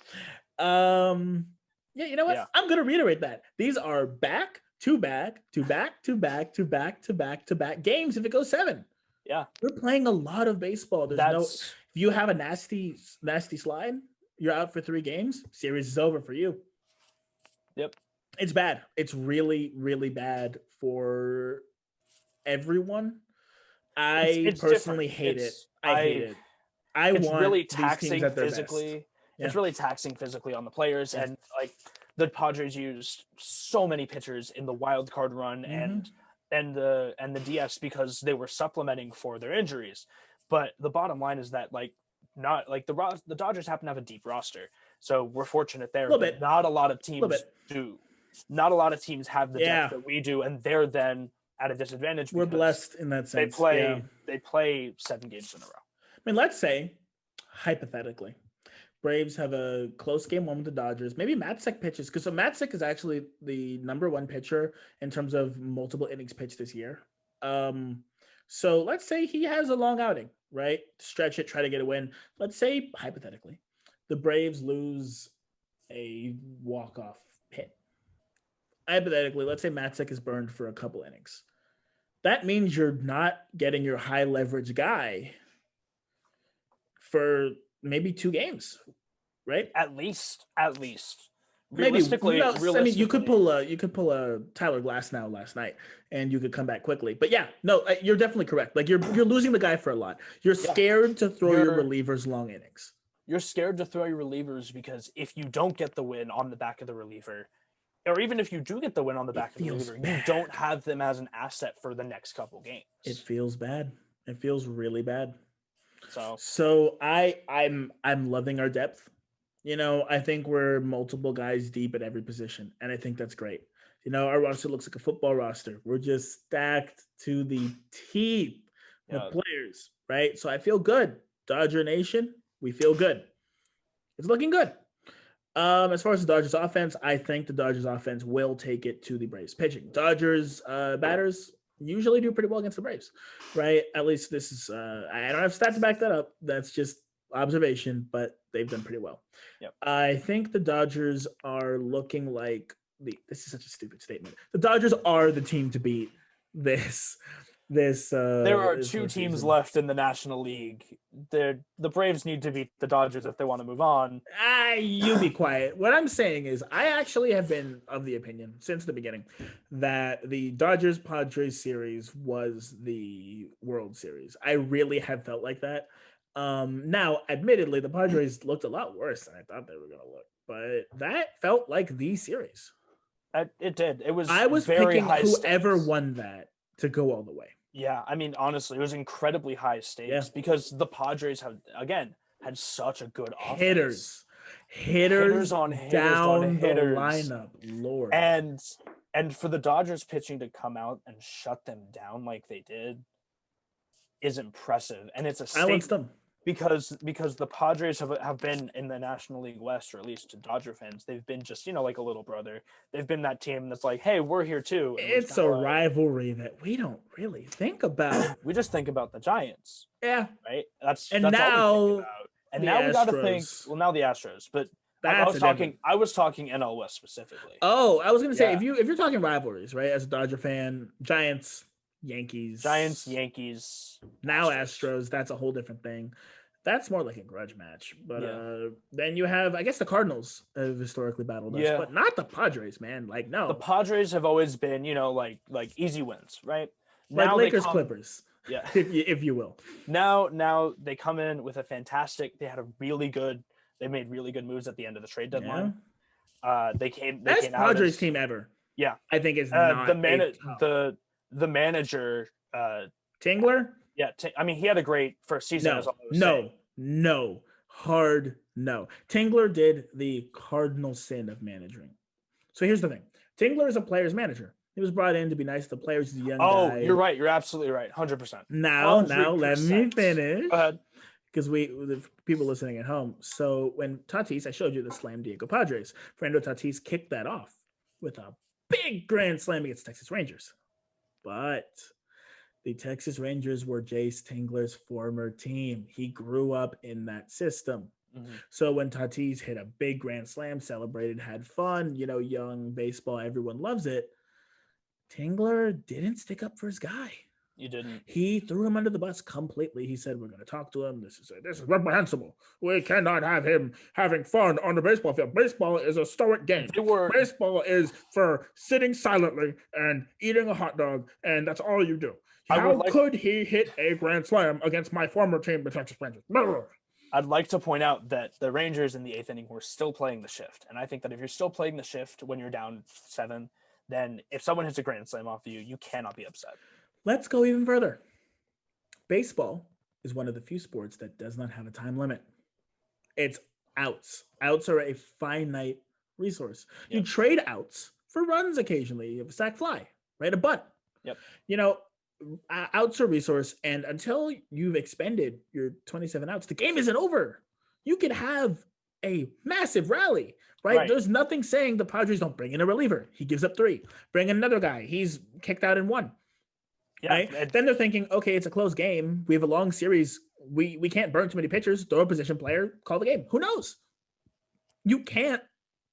Speaker 1: Yeah, you know what?
Speaker 2: Yeah.
Speaker 1: I'm gonna reiterate that. These are back to back to back to back to back to back to back games if it goes 7.
Speaker 2: Yeah.
Speaker 1: We're playing a lot of baseball. If you have a nasty slide, you're out for 3 games, series is over for you.
Speaker 2: Yep.
Speaker 1: It's bad. It's really, really bad for everyone. It's personally hate it. I hate it.
Speaker 2: It's
Speaker 1: want
Speaker 2: really
Speaker 1: taxing
Speaker 2: taxing physically.
Speaker 1: Yeah.
Speaker 2: It's really taxing physically on the players, and the Padres used so many pitchers in the wild card run and the DS because they were supplementing for their injuries. But the bottom line is that the Dodgers happen to have a deep roster, so we're fortunate there. But not a lot of teams do. Not a lot of teams have the depth that we do, and they're then at a disadvantage.
Speaker 1: We're blessed in that sense.
Speaker 2: They play 7 games in a row.
Speaker 1: I mean, let's say, hypothetically, Braves have a close game 1 with the Dodgers. Maybe Matzek pitches, because Matzek is actually the number 1 pitcher in terms of multiple innings pitched this year. So let's say he has a long outing, right? Stretch it, try to get a win. Let's say, hypothetically, the Braves lose a walk-off hit. Hypothetically, let's say Matzek is burned for a couple innings. That means you're not getting your high leverage guy for maybe 2 games, right?
Speaker 2: At least.
Speaker 1: Maybe
Speaker 2: realistically,
Speaker 1: no. I mean, you could pull a Tyler Glasnow last night, and you could come back quickly. But yeah, no, you're definitely correct. Like you're losing the guy for a lot. You're
Speaker 2: yeah,
Speaker 1: scared to throw your
Speaker 2: you're
Speaker 1: relievers long innings.
Speaker 2: you're scared to throw your relievers because if you don't get the win on the back of the reliever, or even if you do get the win on the back of the reliever, you don't have them as an asset for the next couple games.
Speaker 1: It feels bad. It feels really bad.
Speaker 2: So
Speaker 1: I'm loving our depth. You know, I think we're multiple guys deep at every position, and I think that's great. You know, our roster looks like a football roster. We're just stacked to the teeth with players, right? So I feel good. Dodger Nation, we feel good. It's looking good. As far as the Dodgers offense, I think the Dodgers offense will take it to the Braves pitching. Dodgers batters usually do pretty well against the Braves, right? At least this is I don't have stats to back that up. That's just observation, but they've done pretty well.
Speaker 2: Yep.
Speaker 1: I think the Dodgers are looking like this is such a stupid statement. The Dodgers are the team to beat this.
Speaker 2: There are two teams left in the National League. The Braves need to beat the Dodgers if they want to move on.
Speaker 1: You be quiet. What I'm saying is I actually have been of the opinion since the beginning that the Dodgers Padres series was the World Series. I really have felt like that. Now, admittedly, the Padres looked a lot worse than I thought they were going to look, but that felt like the series.
Speaker 2: It did.
Speaker 1: I was
Speaker 2: very
Speaker 1: picking
Speaker 2: high
Speaker 1: whoever
Speaker 2: stakes.
Speaker 1: won that to go all the way.
Speaker 2: Yeah, I mean, honestly, it was incredibly high stakes because the Padres had such a good offense.
Speaker 1: Hitters
Speaker 2: on
Speaker 1: down the
Speaker 2: hitters.
Speaker 1: lineup, Lord.
Speaker 2: And for the Dodgers pitching to come out and shut them down like they did is impressive. And it's a statement because the Padres have been in the National League West, or at least to Dodger fans, they've been just, like a little brother. They've been that team that's like, hey, we're here too.
Speaker 1: And it's a rivalry that we don't really think about.
Speaker 2: We just think about the Giants.
Speaker 1: Yeah.
Speaker 2: Right? That's
Speaker 1: now
Speaker 2: all we think about. And now we got to think, well, now the Astros, but I was talking NL West specifically.
Speaker 1: Oh, I was going to say, if you're talking rivalries, right, as a Dodger fan, Giants, Yankees, now Astros, that's a whole different thing. That's more like a grudge match. But then you have, I guess, the Cardinals have historically battled us, but not the Padres, man. Like, no.
Speaker 2: The Padres have always been, like easy wins, right?
Speaker 1: Like now Lakers, Clippers.
Speaker 2: Yeah.
Speaker 1: if you will.
Speaker 2: Now they come in with they made really good moves at the end of the trade deadline.
Speaker 1: Yeah.
Speaker 2: They came
Speaker 1: Padres team ever.
Speaker 2: Yeah.
Speaker 1: I think it's not
Speaker 2: the manager
Speaker 1: Tingler?
Speaker 2: Yeah, I mean, he had a great first season.
Speaker 1: No. Hard no. Tingler did the cardinal sin of managing. So here's the thing. Tingler is a player's manager. He was brought in to be nice to the players. He's a young guy.
Speaker 2: Oh, you're right. You're absolutely right. 100%.
Speaker 1: Now, let me finish.
Speaker 2: Go ahead.
Speaker 1: Because the people listening at home. So when Tatis, I showed you the Slam Diego Padres. Fernando Tatis kicked that off with a big grand slam against Texas Rangers. But the Texas Rangers were Jace Tingler's former team. He grew up in that system. Mm-hmm. So when Tatis hit a big grand slam, celebrated, had fun, young baseball, everyone loves it. Tingler didn't stick up for his guy.
Speaker 2: You didn't.
Speaker 1: He threw him under the bus completely. He said, we're going to talk to him. This is reprehensible. We cannot have him having fun on the baseball field. Baseball is a stoic game. Baseball is for sitting silently and eating a hot dog, and that's all you do. How could he hit a grand slam against my former team, the Texas Rangers?
Speaker 2: I'd like to point out that the Rangers in the 8th inning were still playing the shift. And I think that if you're still playing the shift when you're down 7, then if someone hits a grand slam off you, you cannot be upset.
Speaker 1: Let's go even further. Baseball is one of the few sports that does not have a time limit. It's outs. Outs are a finite resource. Yep. You trade outs for runs occasionally. You have a sac fly, right? A bunt.
Speaker 2: Yep.
Speaker 1: Outs are a resource, and until you've expended your 27 outs, the game isn't over. You could have a massive rally, right? There's nothing saying the Padres don't bring in a reliever. He gives up 3. Bring in another guy. He's kicked out in 1. Yeah, right? Then they're thinking, okay, it's a close game. We have a long series. We can't burn too many pitchers. Throw a position player, call the game. Who knows? You can't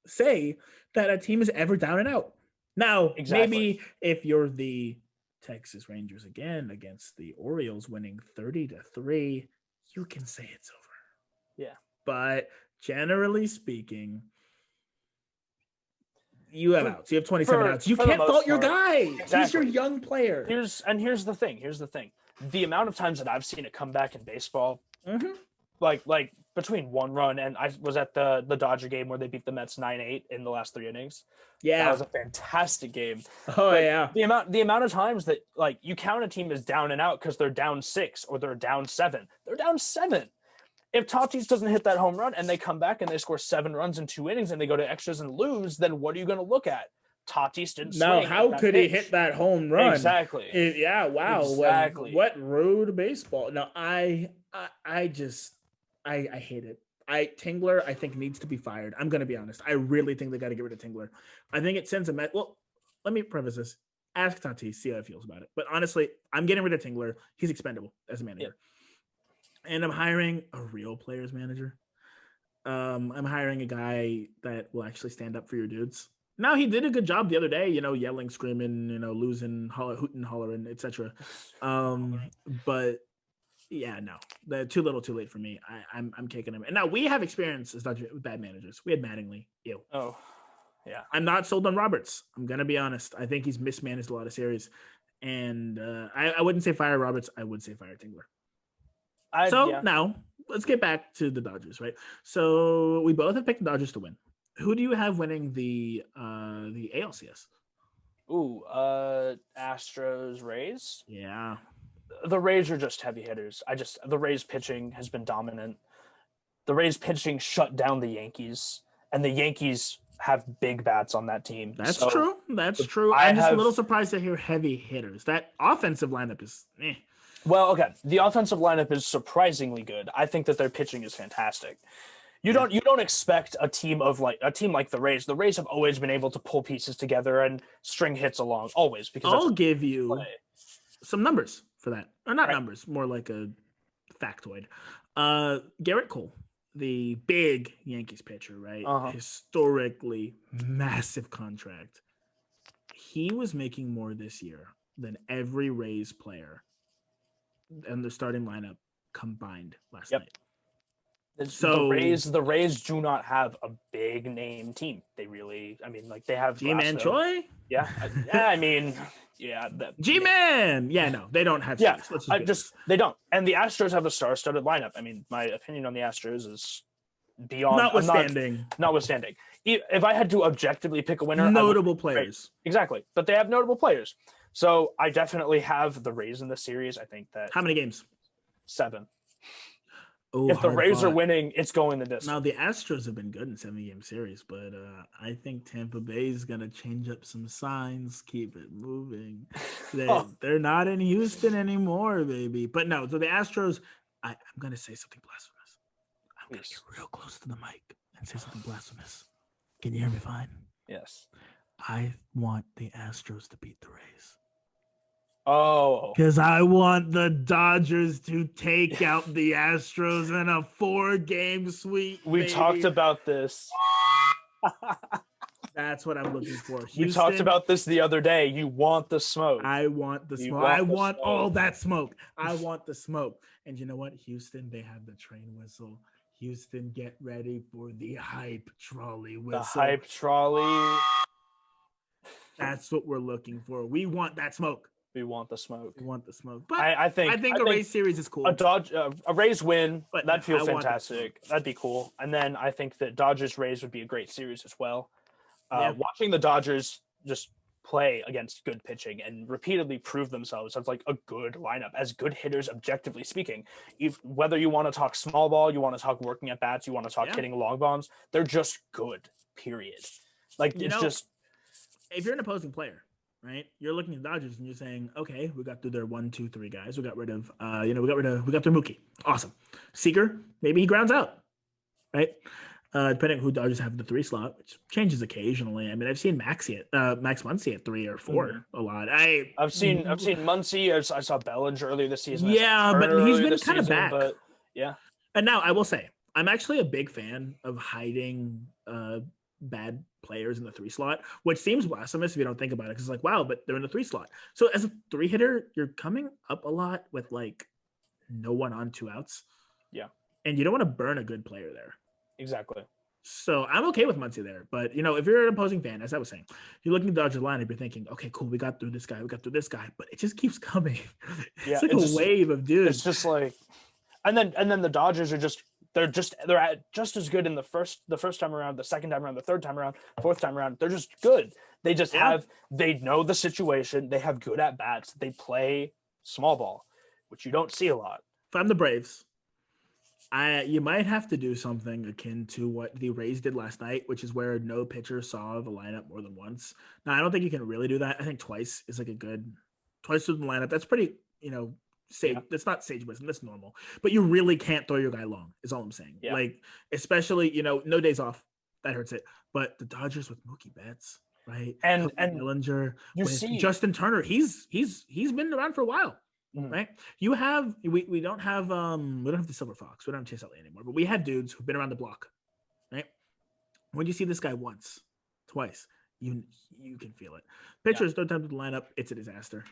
Speaker 1: say that a team is ever down and out. Now, maybe if you're the Texas Rangers again against the Orioles winning 30-3, you can say it's over.
Speaker 2: Yeah.
Speaker 1: But generally speaking, You have outs. You have 27 outs. You
Speaker 2: for the
Speaker 1: can't
Speaker 2: most
Speaker 1: fault your
Speaker 2: part.
Speaker 1: guy. He's your
Speaker 2: Exactly.
Speaker 1: young player.
Speaker 2: Here's the thing. The amount of times that I've seen it come back in baseball,
Speaker 1: Mhm.
Speaker 2: like between one run, and I was at the Dodger game where they beat the Mets 9-8 in the last 3 innings. That
Speaker 1: Yeah.
Speaker 2: was a fantastic game.
Speaker 1: Oh,
Speaker 2: But
Speaker 1: yeah.
Speaker 2: the amount of times that like you count a team as down and out because they're down 6 or they're down 7. They're down 7. If Tatis doesn't hit that home run and they come back and they score 7 runs in 2 innings and they go to extras and lose, then what are you going to look at? Tatis didn't
Speaker 1: Now,
Speaker 2: swing.
Speaker 1: how could he hit that home run?
Speaker 2: Exactly.
Speaker 1: Yeah, wow.
Speaker 2: Exactly.
Speaker 1: What rude baseball. No, I hate it. Tingler, I think, needs to be fired. I'm going to be honest. I really think they got to get rid of Tingler. I think it sends a message. Well, let me preface this. Ask Tatis, see how he feels about it. But honestly, I'm getting rid of Tingler. He's expendable as a manager. Yeah. And I'm hiring a real players manager. I'm hiring a guy that will actually stand up for your dudes. Now, he did a good job the other day, yelling, screaming, losing, hooting, hollering, etc. But yeah, no, too little, too late for me. I'm kicking him. And now we have experience as bad managers. We had Mattingly. Ew.
Speaker 2: Oh, yeah.
Speaker 1: I'm not sold on Roberts. I'm gonna be honest. I think he's mismanaged a lot of series, and I wouldn't say fire Roberts. I would say fire Tingler. Now let's get back to the Dodgers, right? So we both have picked the Dodgers to win. Who do you have winning the ALCS?
Speaker 2: Ooh, Astros, Rays.
Speaker 1: Yeah,
Speaker 2: the Rays are just heavy hitters. The Rays pitching has been dominant. The Rays pitching shut down the Yankees, and the Yankees have big bats on that team.
Speaker 1: That's true. I'm just a little surprised to hear heavy hitters. That offensive lineup is
Speaker 2: Well, okay. The offensive lineup is surprisingly good. I think that their pitching is fantastic. You don't expect a team like the Rays. The Rays have always been able to pull pieces together and string hits along, always. Because
Speaker 1: I'll give you some numbers for that. Or not numbers, more like a factoid. Garrett Cole, the big Yankees pitcher, right? Historically massive contract. He was making more this year than every Rays player and the starting lineup combined last night.
Speaker 2: So the Rays do not have a big name team. They really, they have
Speaker 1: G-Man Choi.
Speaker 2: Yeah,
Speaker 1: G-Man. Yeah, no, they don't have.
Speaker 2: Yeah, they don't. And the Astros have a star-studded lineup. My opinion on the Astros is beyond notwithstanding. If I had to objectively pick a winner,
Speaker 1: notable players.
Speaker 2: Exactly, but they have notable players. So I definitely have the Rays in this series. I think that.
Speaker 1: How many games?
Speaker 2: 7.
Speaker 1: Oh,
Speaker 2: if the Rays are winning, it's going the distance.
Speaker 1: Now, the Astros have been good in 7-game series, but I think Tampa Bay is going to change up some signs, keep it moving. They're not in Houston anymore, baby. But no, so the Astros, I'm going to say something blasphemous. I'm going to get real close to the mic and say something blasphemous. Can you hear me fine?
Speaker 2: Yes.
Speaker 1: I want the Astros to beat the Rays.
Speaker 2: Oh,
Speaker 1: because I want the Dodgers to take out the Astros in a 4-game sweep.
Speaker 2: We talked about this.
Speaker 1: That's what I'm looking for.
Speaker 2: Houston, we talked about this the other day. You want the smoke.
Speaker 1: I want the smoke. I want all that smoke. I want the smoke. And you know what? Houston, they have the train whistle. Houston, get ready for the hype trolley whistle.
Speaker 2: The hype trolley.
Speaker 1: That's what we're looking for. We want that smoke.
Speaker 2: We want the smoke.
Speaker 1: But I think a Rays series is cool.
Speaker 2: A Rays win, but that'd feel fantastic. That'd be cool. And then I think that Dodgers Rays would be a great series as well. Watching the Dodgers just play against good pitching and repeatedly prove themselves as like a good lineup, as good hitters, objectively speaking. Whether you want to talk small ball, you want to talk working at bats, you want to talk hitting long bombs, they're just good. Period. Like just
Speaker 1: if you're an opposing player. Right, you're looking at the Dodgers and you're saying, okay, we got through their 1, 2, 3 guys. We got rid of, we got through Mookie. Awesome. Seager, maybe he grounds out, right? Depending on who Dodgers have the 3 slot, which changes occasionally. I've seen Max Muncy at 3 or 4 a lot.
Speaker 2: I've seen Muncy. I saw Bellinger earlier this season.
Speaker 1: Yeah, but he's been kind of back.
Speaker 2: But yeah.
Speaker 1: And now I will say, I'm actually a big fan of hiding bad players in the 3 slot, which seems blasphemous if you don't think about it, because it's like, wow, but they're in the 3 slot. So as a 3 hitter, you're coming up a lot with like no one on 2 outs.
Speaker 2: Yeah.
Speaker 1: And you don't want to burn a good player there.
Speaker 2: Exactly.
Speaker 1: So I'm okay with Muncie there. But, if you're an opposing fan, as I was saying, you're looking at the Dodger lineup, you're thinking, okay, cool, we got through this guy, but it just keeps coming.
Speaker 2: Yeah,
Speaker 1: It's like a wave of dudes.
Speaker 2: It's just like, and then the Dodgers are they're just as good in the first time around, the second time around, the third time around, fourth time around. They're just good. They just they know the situation. They have good at bats. They play small ball, which you don't see a lot.
Speaker 1: If I'm the Braves, you might have to do something akin to what the Rays did last night, which is where no pitcher saw the lineup more than once. Now, I don't think you can really do that. I think twice is like twice through the lineup. That's pretty, sage. That's not sage wisdom. That's normal. But you really can't throw your guy long, is all I'm saying.
Speaker 2: Yeah.
Speaker 1: Like, especially, no days off. That hurts it. But the Dodgers with Mookie Betts, right?
Speaker 2: And
Speaker 1: Bellinger,
Speaker 2: you
Speaker 1: with
Speaker 2: see
Speaker 1: Justin Turner, he's been around for a while. Right. You have we don't have the Silver Fox. We don't have Chase Utley anymore, but we have dudes who've been around the block. Right. When you see this guy once, twice, you can feel it. Pitchers, third time to the lineup, it's a disaster.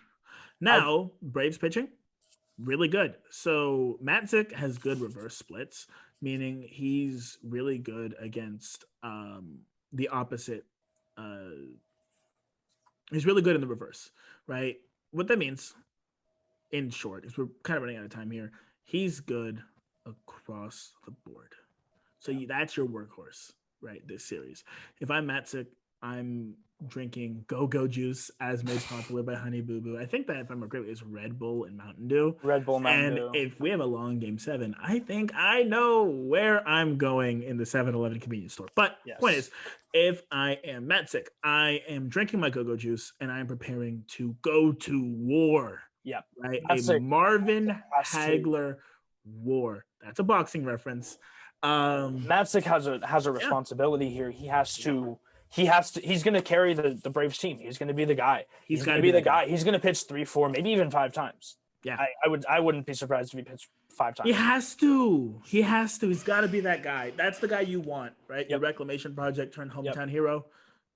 Speaker 1: Now, Braves pitching, really good. So Matzik has good reverse splits, meaning he's really good against the opposite. He's really good in the reverse, right? What that means, in short, because we're kind of running out of time here, he's good across the board. So that's your workhorse, right? This series. If I'm Matzik, I'm drinking go-go juice as made popular by Honey Boo Boo. I think that, if I'm correct, is Red Bull and Mountain Dew.
Speaker 2: Red Bull, Mountain
Speaker 1: Dew. And
Speaker 2: Dew.
Speaker 1: if we have a long game 7, I think I know where I'm going in the 7-Eleven convenience store. But point is, if I am Matzik, I am drinking my go-go juice and I'm preparing to go to war.
Speaker 2: Yeah.
Speaker 1: Right. A Marvin Hagler war. That's a boxing reference.
Speaker 2: Matzik has a responsibility here. He's going to carry the Braves team. He's going to be the guy. He's going to be the guy. He's going to pitch 3, 4, maybe even 5 times.
Speaker 1: Yeah.
Speaker 2: I wouldn't be surprised if he pitched 5 times.
Speaker 1: He has to. He's got to be that guy. That's the guy you want, right? Your reclamation project turned hometown hero.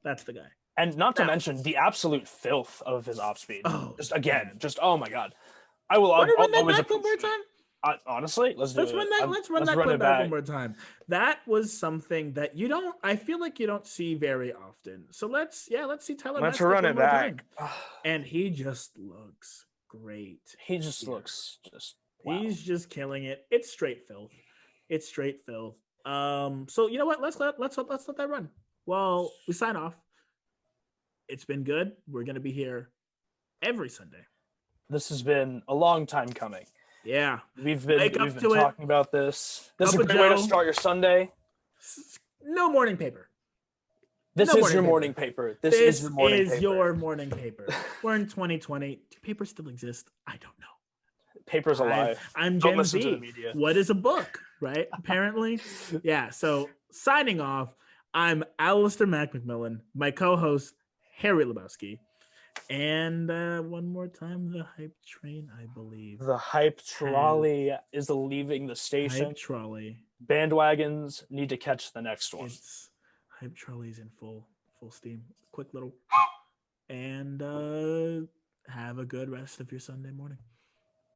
Speaker 1: That's the guy.
Speaker 2: And not to mention the absolute filth of his off speed. Oh my God. I will
Speaker 1: run that back one more time.
Speaker 2: Honestly, let's run
Speaker 1: that clip back one more time. That was something that I feel like you don't see very often. So let's see Tyler.
Speaker 2: Let's run it back.
Speaker 1: And he just looks great.
Speaker 2: He just looks wow.
Speaker 1: He's just killing it. It's straight filth. So you know what? Let's let that run. Well, we sign off. It's been good. We're going to be here every Sunday.
Speaker 2: This has been a long time coming.
Speaker 1: Yeah.
Speaker 2: We've been talking about this. This is a great way to start your Sunday.
Speaker 1: No morning paper.
Speaker 2: This is your morning paper. This is
Speaker 1: your morning paper. We're in 2020. Do papers still exist? I don't know.
Speaker 2: Paper's alive.
Speaker 1: I'm Gen Z. What is a book, right? Apparently. Yeah. So signing off, I'm Alistair McMillan, my co-host, Harry Lebowski. And one more time, the hype train, I believe.
Speaker 2: The hype trolley is leaving the station.
Speaker 1: Hype trolley.
Speaker 2: Bandwagons need to catch the next one.
Speaker 1: Hype trolley's in full steam. Quick little. And have a good rest of your Sunday morning.